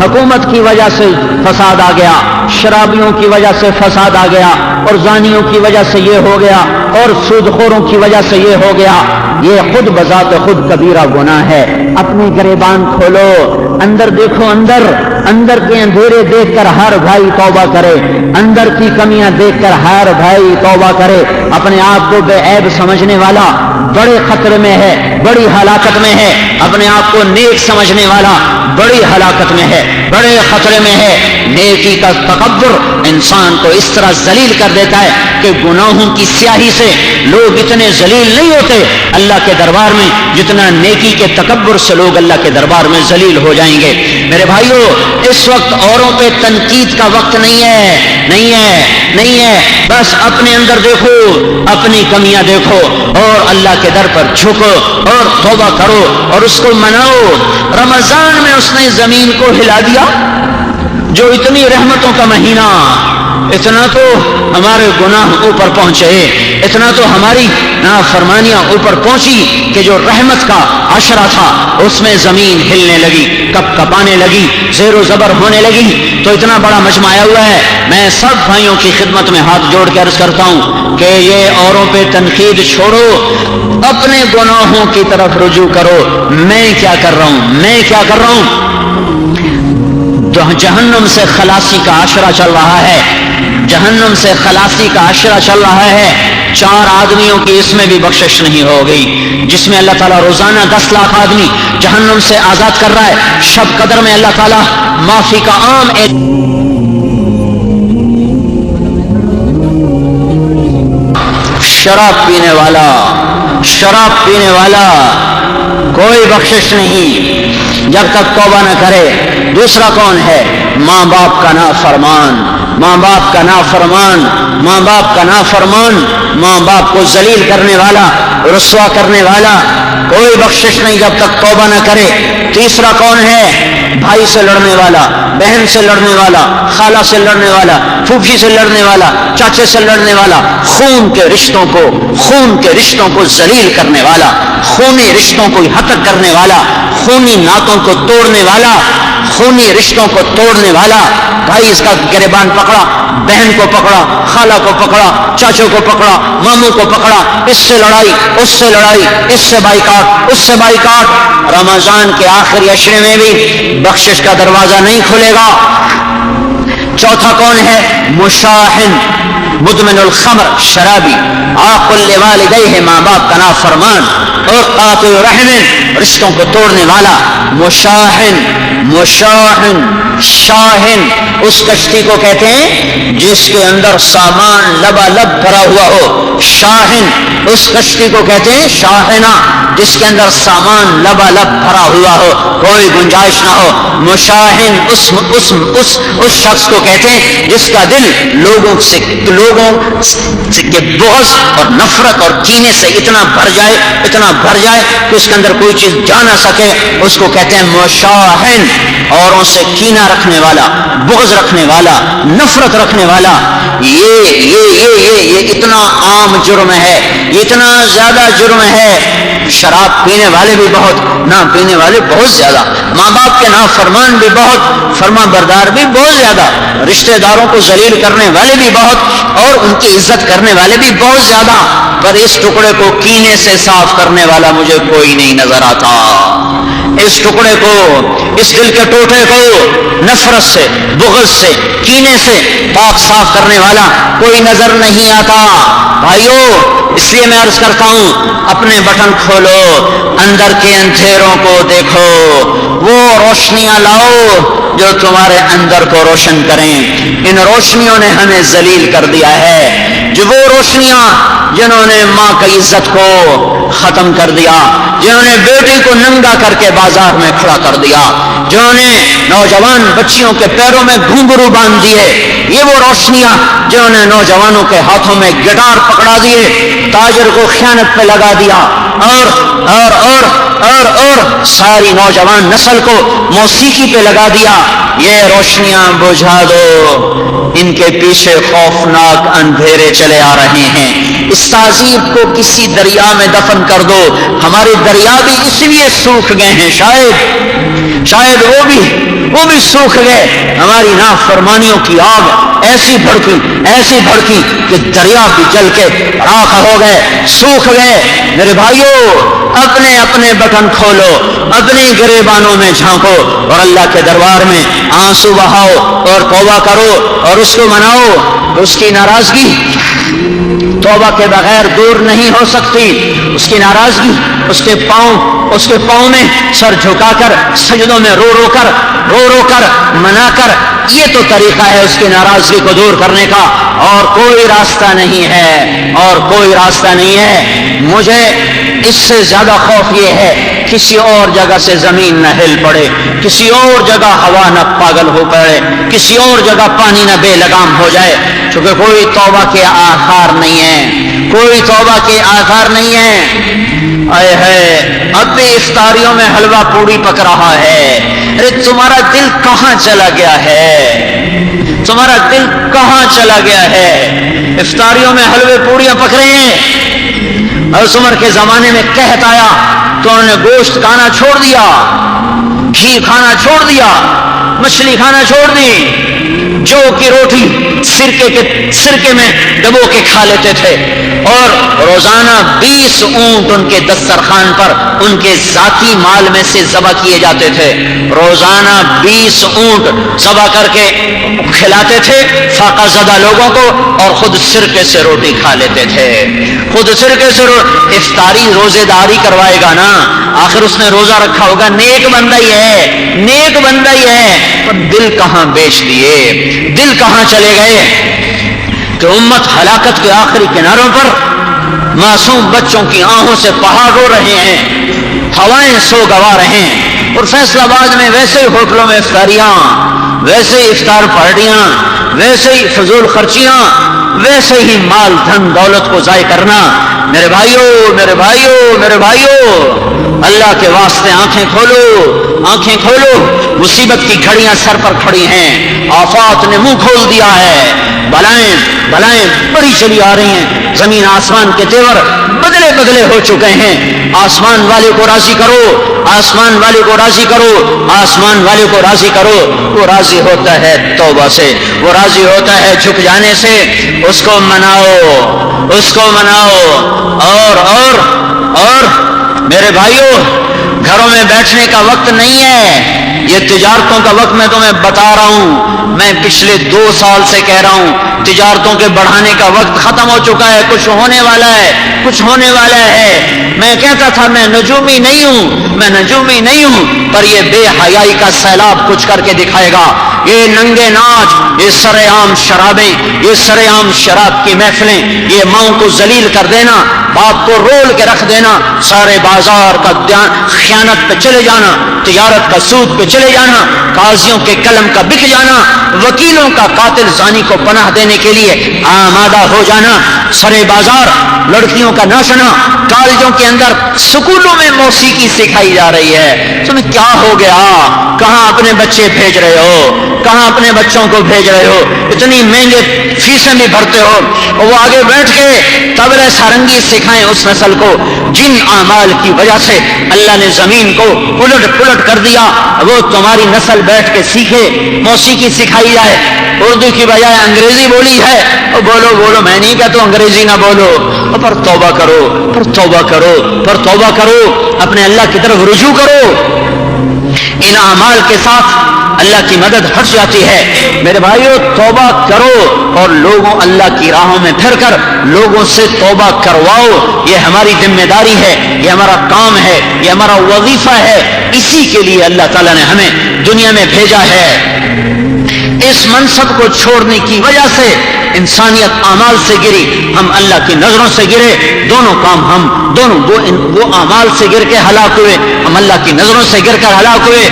حکومت کی وجہ سے فساد آ گیا, شرابیوں کی وجہ سے فساد آ گیا, اور زانیوں کی وجہ سے یہ ہو گیا, اور سودخوروں کی وجہ سے یہ ہو گیا. یہ خود بذات خود کبیرہ گناہ ہے. اپنے گریبان کھولو, اندر دیکھو. اندر کے اندھیرے دیکھ کر ہر بھائی توبہ کرے, اندر کی کمیاں دیکھ کر ہر بھائی توبہ کرے. اپنے آپ کو بے عیب سمجھنے والا بڑے خطرے میں ہے, بڑی ہلاکت میں ہے. اپنے آپ کو نیک سمجھنے والا بڑی ہلاکت میں ہے, بڑے خطرے میں ہے. نیکی کا تکبر انسان کو اس طرح ذلیل کر دیتا ہے کہ گناہوں کی سیاہی سے لوگ اتنے ذلیل نہیں ہوتے اللہ کے دربار میں جتنا نیکی کے تکبر سے لوگ اللہ کے دربار میں ذلیل ہو جائیں گے. میرے بھائیو, اس وقت اوروں پہ تنقید کا وقت نہیں ہے, نہیں ہے, نہیں ہے. بس اپنے اندر دیکھو, اپنی کمیاں دیکھو, اور اللہ کے در پر جھکو اور توبہ کرو اور اس کو مناؤ. رمضان میں اس نے زمین کو ہلا دیا. جو اتنی رحمتوں کا مہینہ, اتنا تو ہمارے گناہ اوپر پہنچے, اتنا تو ہماری نافرمانیاں اوپر پہنچی کہ جو رحمت کا عشرہ تھا اس میں زمین ہلنے لگی, کپ کپانے لگی, زیر و زبر ہونے لگی. تو اتنا بڑا مجمع آیا ہوا ہے. میں سب بھائیوں کی خدمت میں ہاتھ جوڑ کے عرض کرتا ہوں کہ یہ اوروں پہ تنقید چھوڑو, اپنے گناہوں کی طرف رجوع کرو. میں کیا کر رہا ہوں, میں کیا کر رہا ہوں؟ جہنم سے خلاصی کا عشرہ چل رہا ہے, جہنم سے خلاصی کا عشرہ چل رہا ہے. 4 آدمیوں کی اس میں بھی بخشش نہیں ہو گئی, جس میں اللہ تعالیٰ روزانہ 10 لاکھ آدمی جہنم سے آزاد کر رہا ہے. شب قدر میں اللہ تعالیٰ معافی کا عام شراب پینے والا کوئی بخشش نہیں جب تک توبہ نہ کرے. دوسرا کون ہے؟ ماں باپ کا نافرمان, ماں باپ کا نافرمان, ماں باپ کا نافرمان, ماں باپ کو ذلیل کرنے والا, رسوا کرنے والا. کوئی بخشش نہیں جب تک توبہ نہ کرے. تیسرا کون ہے؟ بھائی سے لڑنے والا, بہن سے لڑنے والا, خالہ سے لڑنے والا, پھوپھی سے لڑنے والا, چاچے سے لڑنے والا, خون کے رشتوں کو ذلیل کرنے والا, خونی رشتوں کو ہتک کرنے والا, خونی ناتوں کو توڑنے والا, خونی رشتوں کو توڑنے والا. بھائی اس کا گریبان پکڑا, بہن کو پکڑا, خالہ کو پکڑا, چاچوں کو پکڑا, ماموں کو پکڑا, اس سے لڑائی, اس سے لڑائی, اس سے بائیکاٹ, اس سے بائیکاٹ. رمضان کے آخری عشرے میں بھی بخشش کا دروازہ نہیں کھلے گا. چوتھا کون ہے؟ مشاحن, مدمن الخمر, شرابی, عاقل لوالدیہ, ماں باپ کا نافرمان, اور قاطع رحم, رشتوں کو توڑنے والا. مشاحن، مشاحن، شاہن اس کشتی کو کہتے ہیں جس کے اندر سامان لبالب بھرا ہوا ہو، شاہن اس کشتی کو کہتے ہیں شاہنہ جس کے اندر سامان لبالب بھرا ہوا ہو، کوئی گنجائش نہ ہو، مشاہن اس شخص کو کہتے ہیں جس کا دل لوگوں سے بغض اور نفرت اور کینے سے اتنا بھر جائے کہ اس کے اندر کوئی چیز جا نہ سکے، اس کو کہتے ہیں مشاہن، اوروں سے کینہ رکھنے والا، بغض رکھنے والا، نفرت رکھنے والا۔ یہ اتنا عام جرم ہے، اتنا زیادہ جرم ہے، شراب پینے والے بھی بہت، نہ پینے والے بہت زیادہ، ماں باپ کے نافرمان بھی بہت، فرما بردار بھی بہت زیادہ، رشتہ داروں کو ذلیل کرنے والے بھی بہت اور ان کی عزت کرنے والے بھی بہت زیادہ، پر اس ٹکڑے کو کینے سے صاف کرنے والا مجھے کوئی نہیں نظر آتا، اس ٹکڑے کو، اس دل کے ٹوٹے کو نفرت سے، بغض سے، کینے سے پاک صاف کرنے والا کوئی نظر نہیں آتا۔ بھائیو، اس لیے میں عرض کرتا ہوں، اپنے بٹن کھولو، اندر کے اندھیروں کو دیکھو، وہ روشنیاں لاؤ جو تمہارے اندر کو روشن کریں۔ ان روشنیوں نے ہمیں ذلیل کر دیا ہے، جو وہ روشنیاں جنہوں نے ماں کی عزت کو ختم کر دیا، جنہوں نے بیٹی کو ننگا کر کے بازار میں کھڑا کر دیا، جنہوں نے نوجوان بچیوں کے پیروں میں گھنگرو باندھ دیے، یہ وہ روشنیاں جنہوں نے نوجوانوں کے ہاتھوں میں گٹار پکڑا دیے، تاجر کو خیانت پہ لگا دیا، اور ساری نوجوان نسل کو موسیقی پہ لگا دیا، یہ روشنیاں بجھا دو، ان کے پیچھے خوفناک اندھیرے چلے آ رہے ہیں۔ اس تہذیب کو کسی دریا میں دفن کر دو، ہمارے دریا بھی اس لیے سوکھ گئے ہیں، شاید وہ بھی سوکھ گئے، ہماری نافرمانیوں کی آگ ایسی بھڑکی کہ دریا بھی جل کے راکھ ہو گئے، سوکھ گئے۔ میرے بھائیو، اپنے بٹن کھولو، اپنے گریبانوں میں جھانکو اور اللہ کے دربار میں آنسو بہاؤ اور توبہ کرو اور اس کو مناؤ۔ اس کی ناراضگی توبہ کے بغیر دور نہیں ہو سکتی، اس کی ناراضگی اس کے پاؤں میں سر جھکا کر، سجدوں میں رو رو کر منا کر، یہ تو طریقہ ہے اس کی ناراضگی کو دور کرنے کا، اور کوئی راستہ نہیں ہے۔ مجھے اس سے زیادہ خوف یہ ہے کسی اور جگہ سے زمین نہ ہل پڑے، کسی اور جگہ ہوا نہ پاگل ہو پڑے، کسی اور جگہ پانی نہ بے لگام ہو جائے، کیونکہ کوئی توبہ کے آثار نہیں ہے، آئے ہے اب بھی افطاریوں میں حلوہ پوڑی پک رہا ہے۔ ارے تمہارا دل کہاں چلا گیا ہے؟ افطاریوں میں حلوے پوڑیاں پک رہے ہیں۔ حضرت عمر کے زمانے میں قحط آیا تو انہوں نے گوشت کھانا چھوڑ دیا، گھی کھانا چھوڑ دیا، مچھلی کھانا چھوڑ دی، جو کی روٹی سرکے میں ڈبو کے کھا لیتے تھے، اور روزانہ 20 اونٹ ان کے دسترخوان پر ان کے ذاتی مال میں سے ذبح کیے جاتے تھے، روزانہ 20 اونٹ ذبح کر کے کھلاتے تھے فاقہ زدہ لوگوں کو، اور خود سرکے سے روٹی کھا لیتے تھے، افطاری روزے داری کروائے گا نا، آخر اس نے روزہ رکھا ہوگا، نیک بندہ ہی ہے، پر دل کہاں بیچ دیے، دل کہاں چلے گئے کہ امت ہلاکت کے آخری کناروں پر معصوم بچوں کی آنکھوں سے پہاڑ رو رہے ہیں، ہوائیں سو گوا رہے ہیں، اور فیصل آباد میں ویسے ہی ہوٹلوں میں افطاریاں، ویسے ہی افطار پارٹیاں، ویسے ہی فضول خرچیاں، ویسے ہی مال دھن دولت کو ضائع کرنا۔ میرے بھائیو، اللہ کے واسطے آنکھیں کھولو، مصیبت کی گھڑیاں سر پر کھڑی ہیں، آفات نے منہ کھول دیا ہے، بلائیں بڑی چلی آ رہی ہیں، زمین آسمان کے تیور بدلے ہو چکے ہیں۔ آسمان والے کو راضی کرو، وہ راضی ہوتا ہے توبہ سے، وہ راضی ہوتا ہے جھک جانے سے، اس کو مناؤ، اور میرے بھائیوں، گھروں میں بیٹھنے کا وقت نہیں ہے، یہ تجارتوں کا وقت میں تمہیں بتا رہا ہوں، میں پچھلے 2 سال سے کہہ رہا ہوں تجارتوں کے بڑھانے کا وقت ختم ہو چکا ہے، کچھ ہونے والا ہے، کچھ ہونے والا ہے۔ میں کہتا تھا میں نجومی نہیں ہوں، میں نجومی نہیں ہوں، پر یہ بے حیائی کا سیلاب کچھ کر کے دکھائے گا۔ یہ ننگے ناچ، یہ سرے عام شرابیں، یہ سرے عام شراب کی محفلیں، یہ ماؤں کو ذلیل کر دینا، باپ کو رول کے رکھ دینا، سارے بازار کا خیانت پہ چلے جانا، تجارت کا سود پہ چلے جانا، قاضیوں کے قلم کا بک جانا، وکیلوں کا قاتل زانی کو پناہ دینے کے لیے آمادہ ہو جانا، سرے بازار، لڑکیوں کا ناچنا، کالجوں کے اندر، سکولوں میں موسیقی سکھائی جا رہی ہے۔ تمہیں کیا ہو گیا؟ کہاں اپنے بچے بھیج رہے ہو؟ کہاں اپنے بچوں کو بھیج رہے ہو؟ اتنی مہنگے فیسیں بھی بھرتے ہو، اور وہ آگے بیٹھ کے طبلہ سارنگی سکھائیں اس نسل کو جن اعمال کی وجہ سے اللہ نے زمین کو الٹ پلٹ کر دیا۔ وہ تمہاری نسل بیٹھ کے سیکھے، موسیقی سکھائی جائے، اردو کی بجائے انگریزی بولی ہے، اور بولو بولو، میں نہیں کہتا انگریزی نہ بولو، پر توبہ کرو، پر توبہ کرو، پر توبہ کرو، اپنے اللہ کی طرف رجوع کرو۔ ان اعمال کے ساتھ اللہ کی مدد ہٹ جاتی ہے۔ میرے بھائیو توبہ کرو اور لوگوں اللہ کی راہوں میں پھر کر لوگوں سے توبہ کرواؤ۔ یہ ہماری ذمہ داری ہے، یہ ہمارا کام ہے، یہ ہمارا وظیفہ ہے۔ اسی کے لیے اللہ تعالیٰ نے ہمیں دنیا میں بھیجا ہے۔ اس منصب کو چھوڑنے کی وجہ سے انسانیت اعمال سے گری، ہم اللہ کی نظروں سے گرے، دونوں کام ہم دونوں وہ اعمال سے گر کے ہلاک ہوئے، ہم اللہ کی نظروں سے گر کر ہلاک ہوئے۔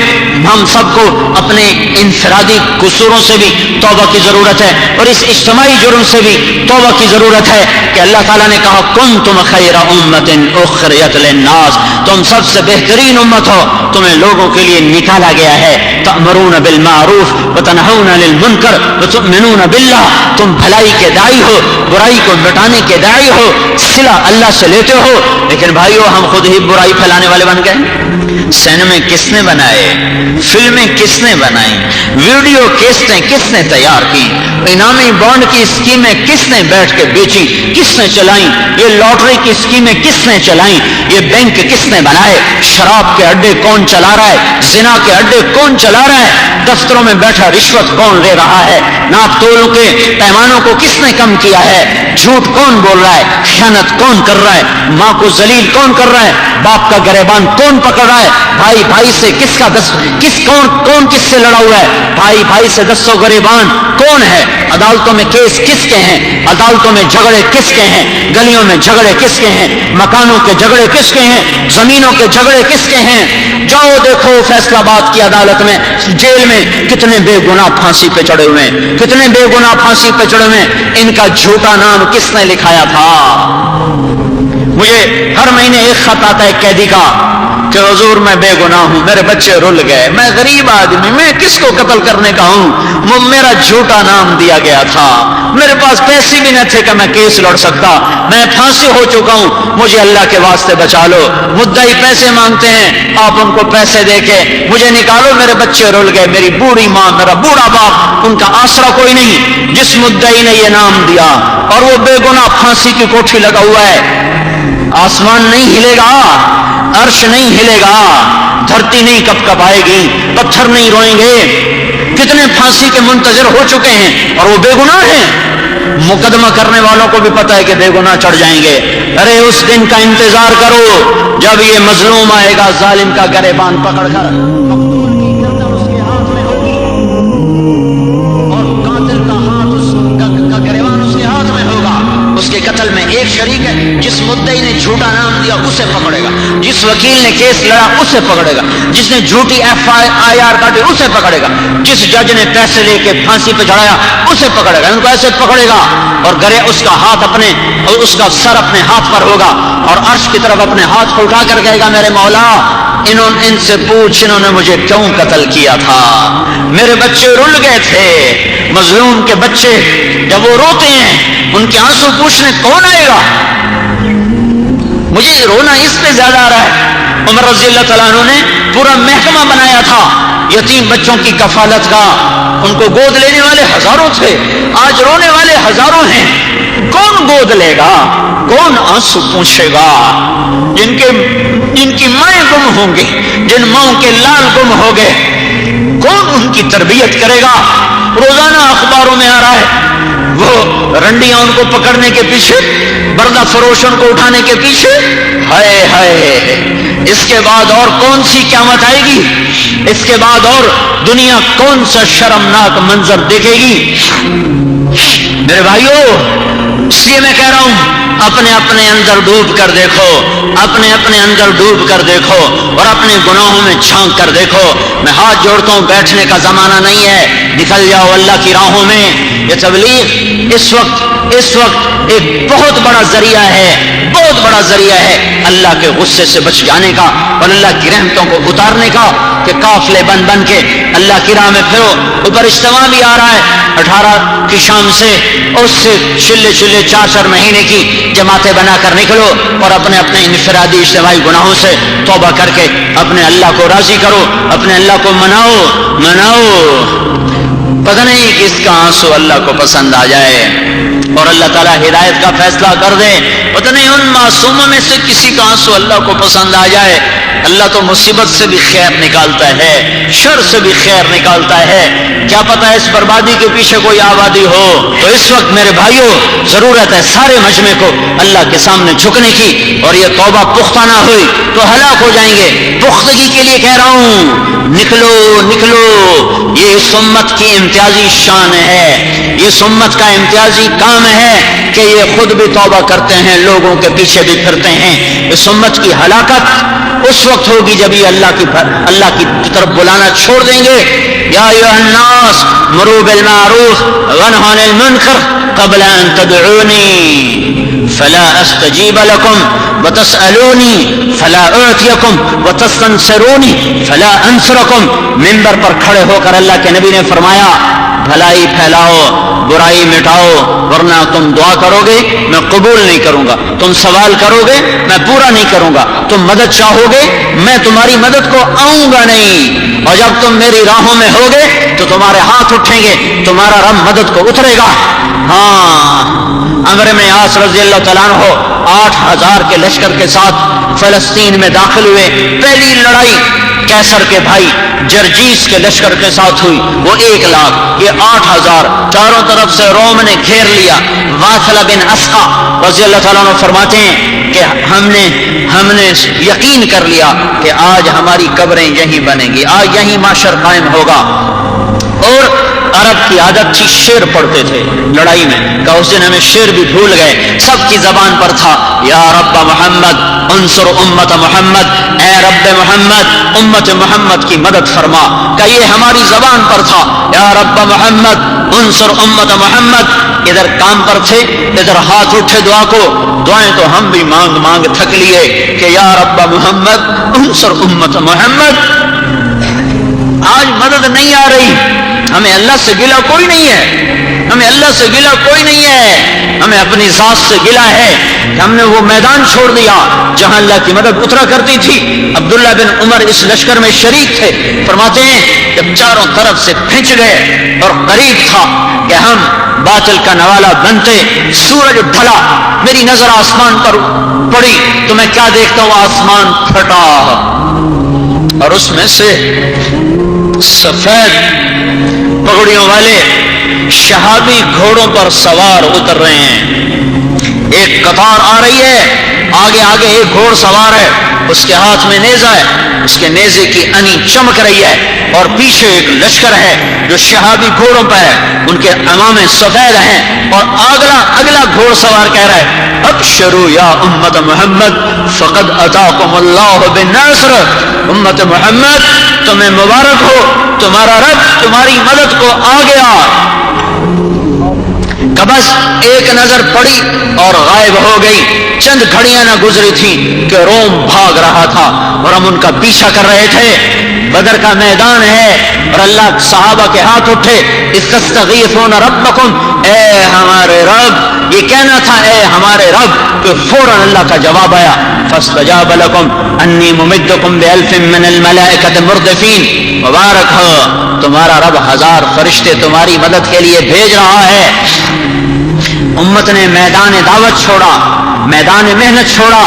ہم سب کو اپنے انفرادی قصوروں سے بھی توبہ کی ضرورت ہے، اور اس اجتماعی جرم سے بھی توبہ کی ضرورت ہے کہ اللہ تعالیٰ نے کہا کنتم خیر امۃ اخرجت للناس، تم سب سے بہترین امت ہو، تمہیں لوگوں کے لیے نکالا گیا ہے۔ تأمرون بالمعروف وتنہون عن المنکر وتؤمنون باللہ، تم بھلائی کے داعی ہو، برائی کو مٹانے کے داعی ہو، صلہ اللہ سے لیتے ہو۔ لیکن بھائیو ہم خود ہی برائی پھیلانے والے بن گئے۔ سینمے کس نے بنائے؟ فلمیں کس نے بنائی؟ ویڈیو کیسٹیں کس نے تیار کی؟ انعامی بانڈ کی اسکیمیں کس نے بیٹھ کے بیچی؟ کس نے چلائیں؟ یہ لاٹری کی اسکیمیں کس نے چلائیں؟ یہ بینک کس نے بنائے؟ شراب کے اڈے کون چلا رہا ہے؟ زنا کے اڈے کون چلا رہا ہے؟ دفتروں میں بیٹھا رشوت کون لے رہا ہے؟ ناپ تول کے پیمانوں کو کس نے کم کیا ہے؟ جھوٹ کون بول رہا ہے؟ خیانت کون کر رہا ہے؟ ماں کو ذلیل کون کر رہا ہے؟ باپ کا گریبان کون پکڑ رہا ہے؟ بھائی بھائی سے کون کس سے لڑا ہوا ہے؟ بھائی بھائی سے دستوں گریبان کون ہے؟ عدالتوں میں کیس کس کے ہیں؟ عدالتوں میں جھگڑے کس کے ہیں؟ گلیوں میں جھگڑے کس کے ہیں؟ مکانوں کے جھگڑے کس کے ہیں؟ زمینوں کے جھگڑے کس کے ہیں؟ جاؤ دیکھو فیصلہ آباد کی عدالت میں، جیل میں کتنے بے گناہ پھانسی پہ چڑھے ہوئے ہیں، کتنے بے گناہ پھانسی پہ چڑھے ہوئے ہیں۔ ان کا جھوٹا نام کس نے لکھایا تھا؟ مجھے ہر مہینے ایک خط آتا ہے قیدی کا کہ حضور میں بے گناہ ہوں، میرے بچے رل گئے، میں غریب آدمی، میں کس کو قتل کرنے کا ہوں، میرا جھوٹا نام دیا گیا تھا، میرے پاس پیسے بھی نہ تھے کہ میں کیس لڑ سکتا، میں پھانسی ہو چکا ہوں، مجھے اللہ کے واسطے بچا لو۔ مدعی پیسے مانگتے ہیں، آپ ان کو پیسے دے کے مجھے نکالو، میرے بچے رل گئے، میری بوڑھی ماں، میرا بوڑھا باپ، ان کا آسرا کوئی نہیں۔ جس مدعی نے یہ نام دیا اور وہ بے گناہ پھانسی کی کوٹھی لگا ہوا ہے، آسمان نہیں ہلے گا، عرش نہیں ہلے گا، دھرتی نہیں کپ کپ آئے گی، پتھر نہیں روئیں گے۔ کتنے پھانسی کے منتظر ہو چکے ہیں اور وہ بے گناہ ہیں۔ مقدمہ کرنے والوں کو بھی پتہ ہے کہ بے گناہ چڑھ جائیں گے۔ ارے اس دن کا انتظار کرو جب یہ مظلوم آئے گا ظالم کا گریبان پکڑ کر، مقتول کی گردن اس کے ہاتھ میں ہوگی اور قاتل کا ہاتھ اس کا گریبان اس کے ہاتھ میں ہوگا۔ اس کے قتل میں ایک شریک ہے، جس مدعی نے جھوٹا نام دیا اسے پکڑے گا، جس وکیل نے کیس لڑا اسے پکڑے گا، جس نے جھوٹی FIR کاٹی اسے پکڑے گا، جس جج نے پیسے لے کے پھانسی پہ چڑھایا اسے پکڑے گا، ان کو ایسے پکڑے گا اور گرے اس کا ہاتھ اپنے اور اس کا سر اپنے ہاتھ پر ہوگا اور عرش کی طرف اپنے ہاتھ کو اٹھا کر کہے گا میرے مولا ان سے پوچھ انہوں نے مجھے کیوں قتل کیا تھا، میرے بچے رل گئے تھے۔ مظلوم کے بچے جب وہ روتے ہیں ان کے آنسو پوچھنے کون آئے گا؟ مجھے رونا اس پہ زیادہ آ رہا ہے۔ عمر رضی اللہ تعالیٰ عنہ نے پورا محکمہ بنایا تھا یتیم بچوں کی کفالت کا، ان کو گود لینے والے ہزاروں تھے، آج رونے والے ہزاروں ہیں۔ کون گود لے گا؟ کون آنسو پوچھے گا؟ جن جن کی مائیں گم ہوں گی، جن ماؤں کے لال گم ہو گئے، کون ان کی تربیت کرے گا؟ روزانہ اخباروں میں آ رہا ہے وہ رنڈیاں ان کو پکڑنے کے پیچھے، بردہ فروش ان کو اٹھانے کے پیچھے. ہائے ہائے، اس کے بعد اور کون سی قیامت آئے گی؟ اس کے بعد اور دنیا کون سا شرمناک منظر دیکھے گی؟ میرے بھائیوں، اس لیے میں کہہ رہا ہوں اپنے اپنے اندر ڈوب کر دیکھو، اپنے اپنے اندر ڈوب کر دیکھو اور اپنے گناہوں میں جھانک کر دیکھو. میں ہاتھ جوڑتا ہوں، بیٹھنے کا زمانہ نہیں ہے، نکل جاؤ اللہ کی راہوں میں. یہ تبلیغ اس وقت ایک بہت بڑا ذریعہ ہے، بہت بڑا ذریعہ ہے اللہ کے غصے سے بچ جانے کا اور اللہ کی رحمتوں کو اتارنے کا، کہ قافلے بن کے اللہ کی راہ میں پھرو. اوپر اجتماع بھی آ رہا ہے 18 کی شام سے، اس سے چلے 4 مہینے کی جماعتیں بنا کر نکلو اور اپنے اپنے انفرادی اجتماعی گناہوں سے توبہ کر کے اپنے اللہ کو راضی کرو، اپنے اللہ کو مناؤ. پتہ نہیں کس کا آنسو اللہ کو پسند آ جائے اور اللہ تعالیٰ ہدایت کا فیصلہ کر دے. پتہ نہیں ان معصوموں میں سے کسی کا آنسو اللہ کو پسند آ جائے. اللہ تو مصیبت سے بھی خیر نکالتا ہے، شر سے بھی خیر نکالتا ہے. کیا پتہ اس بربادی کے پیچھے کوئی آبادی ہو. تو اس وقت میرے بھائیوں ضرورت ہے سارے مجمع کو اللہ کے سامنے جھکنے کی، اور یہ توبہ پختہ نہ ہوئی تو ہلاک ہو جائیں گے. پختگی کے لیے کہہ رہا ہوں، نکلو. یہ اس امت کی امتیازی شان ہے، یہ امت کا امتیازی کام ہے کہ یہ خود بھی توبہ کرتے ہیں، لوگوں کے پیچھے بھی پھرتے ہیں. اس امت کی ہلاکت اس وقت ہوگی جب یہ اللہ کی طرف بلانا چھوڑ دیں گے. یا ایھا الناس مروا بالمعروف وانھوا عن المنکر قبل ان تدعونی فلا استجیب لکم وتسألونی فلا اعطیکم وتستنصرونی فلا انصرکم. منبر پر کھڑے ہو کر اللہ کے نبی نے فرمایا، بھلائی پھیلاؤ، برائی مٹاؤ، ورنہ تم دعا کرو گے میں قبول نہیں کروں گا، تم سوال کرو گے میں پورا نہیں کروں گا، تم مدد چاہو گے میں تمہاری مدد کو آؤں گا نہیں، اور جب تم میری راہوں میں ہوگے تو تمہارے ہاتھ اٹھیں گے، تمہارا رب مدد کو اترے گا. ہاں، عمرو بن عاص رضی اللہ تعالیٰ عنہ 8000 کے لشکر کے ساتھ فلسطین میں داخل ہوئے. پہلی لڑائی کیسر کے بھائی جرجیس کے لشکر کے ساتھ ہوئی، وہ 1 لاکھ، یہ 8000. چاروں طرف سے روم نے گھیر لیا. واثلہ بن اسقا رضی اللہ تعالیٰ عنہ فرماتے ہیں کہ ہم نے یقین کر لیا کہ آج ہماری قبریں یہیں بنیں گی، آج یہیں معاشر قائم ہوگا. اور عرب کی عادت تھی شعر پڑھتے تھے لڑائی میں، کہ اس دن ہمیں شعر بھی بھول گئے. سب کی زبان پر تھا، یا رب محمد انصر امت محمد، اے رب محمد امت محمد کی مدد فرما. کہ یہ ہماری زبان پر تھا، یا رب محمد انصر امت محمد. ادھر کام پر تھے، ادھر ہاتھ اٹھے دعا کو. دعائیں تو ہم بھی مانگ تھک لیے کہ یا رب محمد انصر امت محمد. آج مدد نہیں آ رہی. ہمیں اللہ سے گلہ کوئی نہیں ہے، ہمیں اللہ سے گلہ کوئی نہیں ہے، ہمیں اپنی ذات سے گلہ ہے کہ ہم نے وہ میدان چھوڑ دیا جہاں اللہ کی مدد اترا کرتی تھی. عبداللہ بن عمر اس لشکر میں شریک تھے. فرماتے ہیں جب چاروں طرف سے کھنچ گئے اور قریب تھا کہ ہم باطل کا نوالا بنتے، سورج ڈھلا، میری نظر آسمان پر پڑی تو میں کیا دیکھتا ہوں، آسمان پھٹا اور اس میں سے سفید پگڑیوں والے شہابی گھوڑوں پر سوار اتر رہے ہیں. ایک قطار آ رہی ہے، آگے ایک گھوڑ سوار ہے، اس کے ہاتھ میں نیزہ ہے، اس کے نیزے کی انی چمک رہی ہے، اور پیچھے ایک لشکر ہے جو شہابی گھوڑوں پہ ہے، ان کے امامے سفید ہیں، اور اگلا گھوڑ سوار کہہ رہا ہے، ابشروا یا امت محمد فقد اتاکم اللہ بالنصر. امت محمد تمہیں مبارک ہو، تمہارا رب تمہاری مدد کو آ گیا. بس ایک نظر پڑی اور غائب ہو گئی. چند گھڑیاں نہ گزری تھی کہ روم بھاگ رہا تھا اور ہم ان کا پیچھا کر رہے تھے. بدر کا میدان ہے اور اللہ صحابہ کے ہاتھ اٹھے، استستغیثون ربکم، اے ہمارے رب. یہ کہنا تھا اے ہمارے رب، کہ فوراً اللہ کا جواب آیا، فاستجاب لکم انی ممدکم بألف من الملائکۃ مردفین. مبارک ہو، تمہارا رب 1000 فرشتے تمہاری مدد کے لیے بھیج رہا ہے. امت نے میدان دعوت چھوڑا، میدان محنت چھوڑا،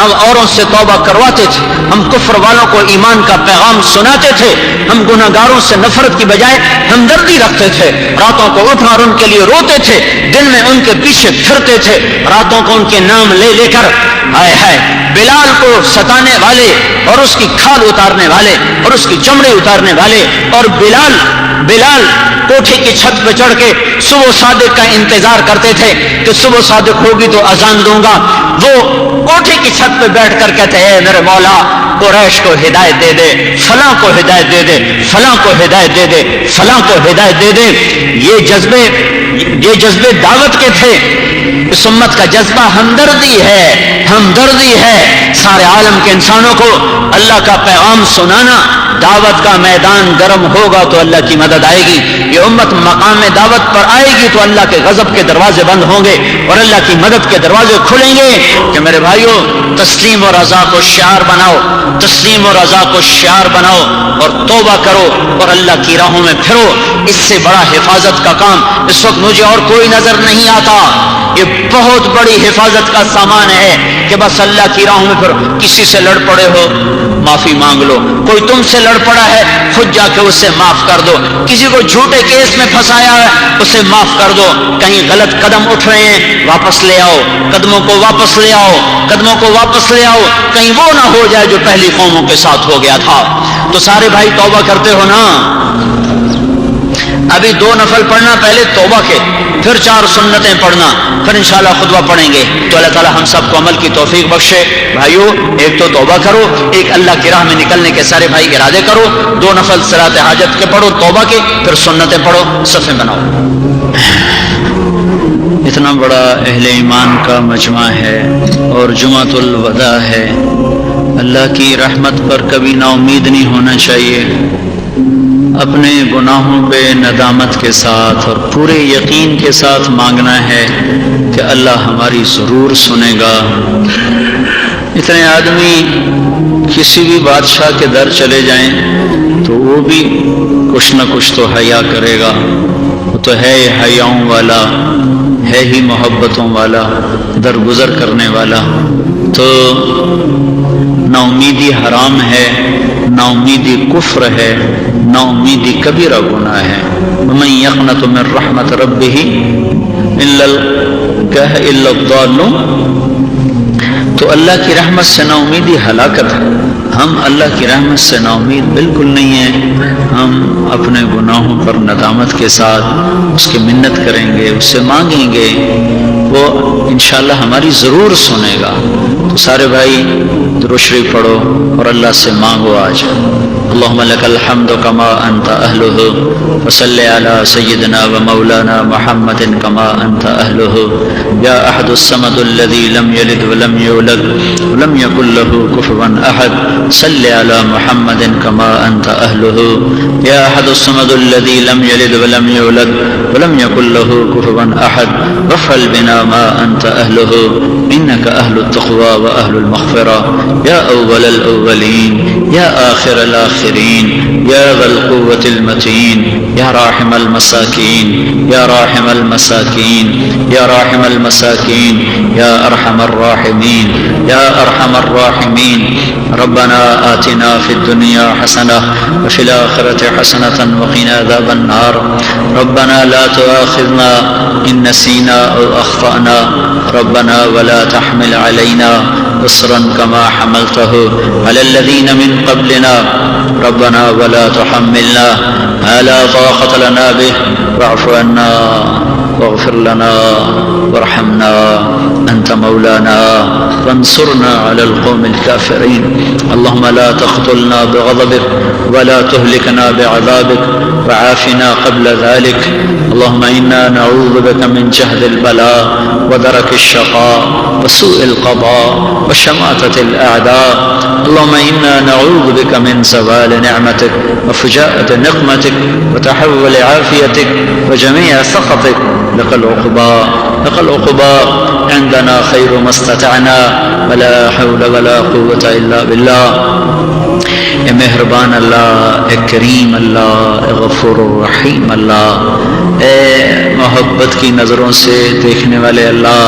ہم اوروں سے توبہ کرواتے تھے، ہم کفر والوں کو ایمان کا پیغام سناتے تھے، ہم گناہگاروں سے نفرت کی بجائے ہمدردی رکھتے تھے، راتوں کو اٹھ اور ان کے لیے روتے تھے، دن میں ان کے پیچھے پھرتے تھے، راتوں کو ان کے نام لے لے کر ہائے ہائے بلال کو ستانے والے اور اس کی کھال اتارنے والے اور اس کی چمڑی اتارنے والے، اور بلال کوٹھی کی چھت پہ چڑھ کے صبح صادق کا انتظار کرتے تھے کہ صبح صادق ہوگی تو اذان دوں گا، وہ کوٹھی کی چھت پہ بیٹھ کر کہتے ہیں میرے مولا قریش کو ہدایت دے دے، فلاں کو ہدایت دے دے، فلاں کو ہدایت دے دے، فلاں کو ہدایت دے دے۔ یہ جذبے دعوت کے تھے۔ اس امت کا جذبہ ہمدردی ہے، سارے عالم کے انسانوں کو اللہ کا پیغام سنانا۔ دعوت کا میدان گرم ہوگا تو اللہ کی مدد آئے گی، یہ امت مقام دعوت پر آئے گی تو اللہ کے غضب کے دروازے بند ہوں گے اور اللہ کی مدد کے دروازے کھلیں گے۔ کہ میرے بھائیوں، تسلیم و رضا کو شعار بناؤ، تسلیم و رضا کو شعار بناؤ اور توبہ کرو اور اللہ کی راہوں میں پھرو۔ اس سے بڑا حفاظت کا کام اس وقت مجھے اور کوئی نظر نہیں آتا۔ یہ بہت بڑی حفاظت کا سامان ہے کہ بس اللہ کی راہوں میں پھر کسی سے لڑ پڑے ہو معافی مانگ لو، کوئی تم سے لڑ پڑا ہے خود جا کے اسے معاف کر دو، کسی کو جھوٹے کیس میں پھنسایا ہے اسے معاف کر دو، کہیں غلط قدم اٹھ رہے ہیں واپس لے آؤ، قدموں کو واپس لے آؤ، قدموں کو واپس لے آؤ، کہیں وہ نہ ہو جائے جو پہلی قوموں کے ساتھ ہو گیا تھا۔ تو سارے بھائی توبہ کرتے ہو نا؟ ابھی 2 نفل پڑھنا پہلے توبہ کے، پھر 4 سنتیں پڑھنا، پھر انشاءاللہ خطبہ پڑھیں گے۔ تو اللہ تعالی ہم سب کو عمل کی توفیق بخشے۔ بھائیو، ایک تو توبہ کرو، ایک اللہ کی راہ میں نکلنے کے سارے بھائی ارادے کرو، 2 نفل صلاۃ حاجت کے پڑھو توبہ کے، پھر سنتیں پڑھو، صفیں بناؤ۔ اتنا بڑا اہل ایمان کا مجمع ہے اور جمعۃ الوداع ہے، اللہ کی رحمت پر کبھی نا امید نہیں ہونا چاہیے، اپنے گناہوں پہ ندامت کے ساتھ اور پورے یقین کے ساتھ مانگنا ہے کہ اللہ ہماری ضرور سنے گا۔ اتنے آدمی کسی بھی بادشاہ کے در چلے جائیں تو وہ بھی کچھ نہ کچھ تو حیا کرے گا، وہ تو ہے حیاؤں والا، ہے ہی محبتوں والا، درگزر کرنے والا۔ تو نا امیدی حرام ہے، نا امیدی کفر ہے، نا امیدی کبیرہ گناہ ہے۔ ومن یقنط من رحمت ربہ الا الضالون۔ تو اللہ کی رحمت سے نا امیدی ہلاکت ہے۔ ہم اللہ کی رحمت سے نا امید بالکل نہیں ہیں، ہم اپنے گناہوں پر ندامت کے ساتھ اس کی منت کریں گے، اس سے مانگیں گے، وہ انشاءاللہ ہماری ضرور سنے گا۔ تو سارے بھائی درود شریف پڑھو اور اللہ سے مانگو آج۔ اللہم لک الحمد کما انت اہلہ وصلی علی سیدنا و مولانا محمد کما انت اہلہ یا احد الصمد الذی لم یلد ولم یولد ولم یکن لہ کفوا احد صلی علی محمد کما انت اہلہ یا احد الصمد الذی لم یلد ولم یولد ولم یکن لہ کفوا احد وافعل بنا ما انت اہلہ انک اہل التقوی و اہل المغفرہ یا اول الاولین یا آخر الاخرین یا ذا القوة المتین یا راحم المساکین یا راحم المساکین یا راحم المساکین یا ارحم الراحمین یا ارحم الراحمین۔ ربنا آتنا فی الدنیا حسنہ وفی الآخرة حسنة وقنا عذاب النار۔ ربنا لا تؤاخذنا ان نسینا او اخطأنا، ربنا ولا تحمل علينا إصرا كما حملته على الذين من قبلنا، ربنا ولا تحملنا ما لا طاقة لنا به واعف عنا واغفر لنا وارحمنا أنت مولانا فانصرنا على القوم الكافرين۔ اللهم لا تقتلنا بغضبك ولا تهلكنا بعذابك وعافنا قبل ذلك۔ اللهم إنا نعوذ بك من جهد البلاء ودرك الشقاء وسوء القضاء وشماتة الأعداء۔ اللهم إنا نعوذ بك من زوال نعمتك وفجاءة نقمتك وتحول عافيتك وجميع سخطك، لك العقبى لك العقبى، عندنا خير ما استطعنا ولا حول ولا قوة إلا بالله۔ اے مہربان اللہ، اے کریم اللہ، اے غفور الرحیم اللہ، اے محبت کی نظروں سے دیکھنے والے اللہ،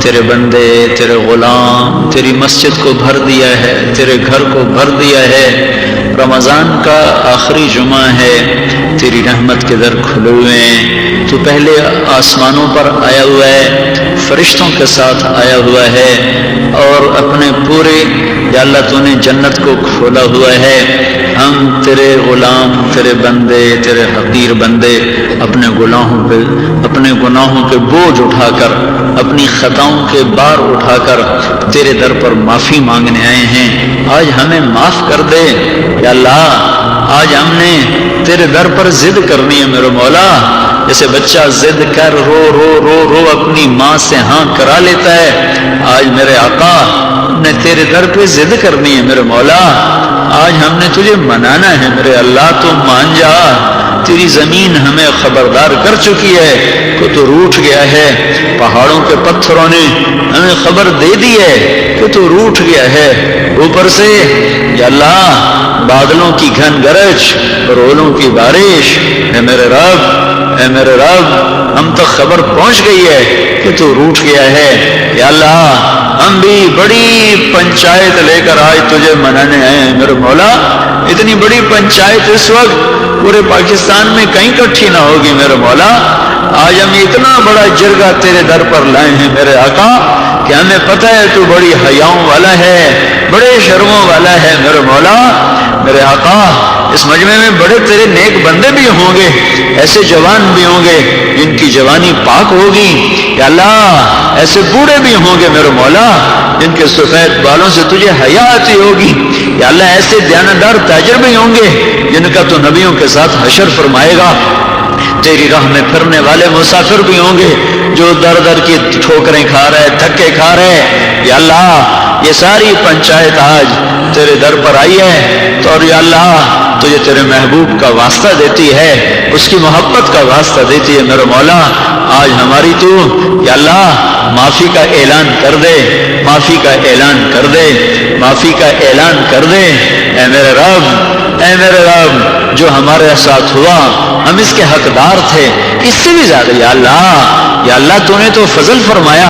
تیرے بندے، تیرے غلام تیری مسجد کو بھر دیا ہے، تیرے گھر کو بھر دیا ہے۔ رمضان کا آخری جمعہ ہے، تیری رحمت کے در کھلے ہوئے ہیں۔ تو پہلے آسمانوں پر آیا ہوا ہے، فرشتوں کے ساتھ آیا ہوا ہے، اور اپنے پورے یا اللہ تو نے جنت کو کھولا ہوا ہے۔ ہم تیرے غلام، تیرے بندے، تیرے حقیر بندے اپنے گناہوں کے بوجھ اٹھا کر، اپنی خطاؤں کے بار اٹھا کر تیرے در پر معافی مانگنے آئے ہیں۔ آج ہمیں معاف کر دے یا اللہ۔ آج ہم نے تیرے در پر ضد کرنی ہے میرے مولا، جیسے بچہ ضد کر رو رو رو رو اپنی ماں سے ہاں کرا لیتا ہے۔ آج میرے آقا نے تیرے در پہ ضد کرنی ہے میرے مولا۔ آج ہم نے تجھے منانا ہے میرے اللہ، تو مان جا۔ تیری زمین ہمیں خبردار کر چکی ہے کہ تو روٹھ گیا ہے، پہاڑوں کے پتھروں نے ہمیں خبر دے دی ہے کہ تو روٹھ گیا ہے۔ اوپر سے یا اللہ بادلوں کی گھن گرج، رولوں کی بارش، اے میرے رب، اے میرے رب، ہم تک خبر پہنچ گئی ہے کہ تو روٹھ گیا ہے۔ یا اللہ ہم بھی بڑی پنچایت لے کر آج تجھے منانے آئے ہیں میرے مولا۔ اتنی بڑی پنچایت اس وقت پورے پاکستان میں کہیں اکٹھی نہ ہوگی میرے مولا۔ آج ہم اتنا بڑا جرگہ تیرے در پر لائے ہیں میرے آقا کہ ہمیں پتہ ہے تو بڑی حیاؤں والا ہے، بڑے شرموں والا ہے میرے مولا۔ میرے آقا اس مجمع میں بڑے تیرے نیک بندے بھی ہوں گے، ایسے جوان بھی ہوں گے جن کی جوانی پاک ہوگی یا اللہ، ایسے بوڑھے بھی ہوں گے میرے مولا جن کے سفید بالوں سے تجھے حیا آتی ہوگی یا اللہ، ایسے دیانتدار تاجر بھی ہوں گے جن کا تو نبیوں کے ساتھ حشر فرمائے گا۔ تیری راہ میں پھرنے والے مسافر بھی ہوں گے جو در در کی ٹھوکریں کھا رہے، دھکے کھا رہے یا اللہ۔ یہ ساری پنچایت آج تیرے در پر آئی ہے تو اور یا اللہ تجھے تیرے محبوب کا واسطہ دیتی ہے، اس کی محبت کا واسطہ دیتی ہے میرے مولا۔ آج ہماری تو یا اللہ معافی کا اعلان کر دے، معافی کا اعلان کر دے، معافی کا اعلان کر دے۔ اے میرے رب، اے میرے رب، جو ہمارے ساتھ ہوا ہم اس کے حقدار تھے، اس سے بھی زیادہ یا اللہ، یا اللہ تو نے تو فضل فرمایا۔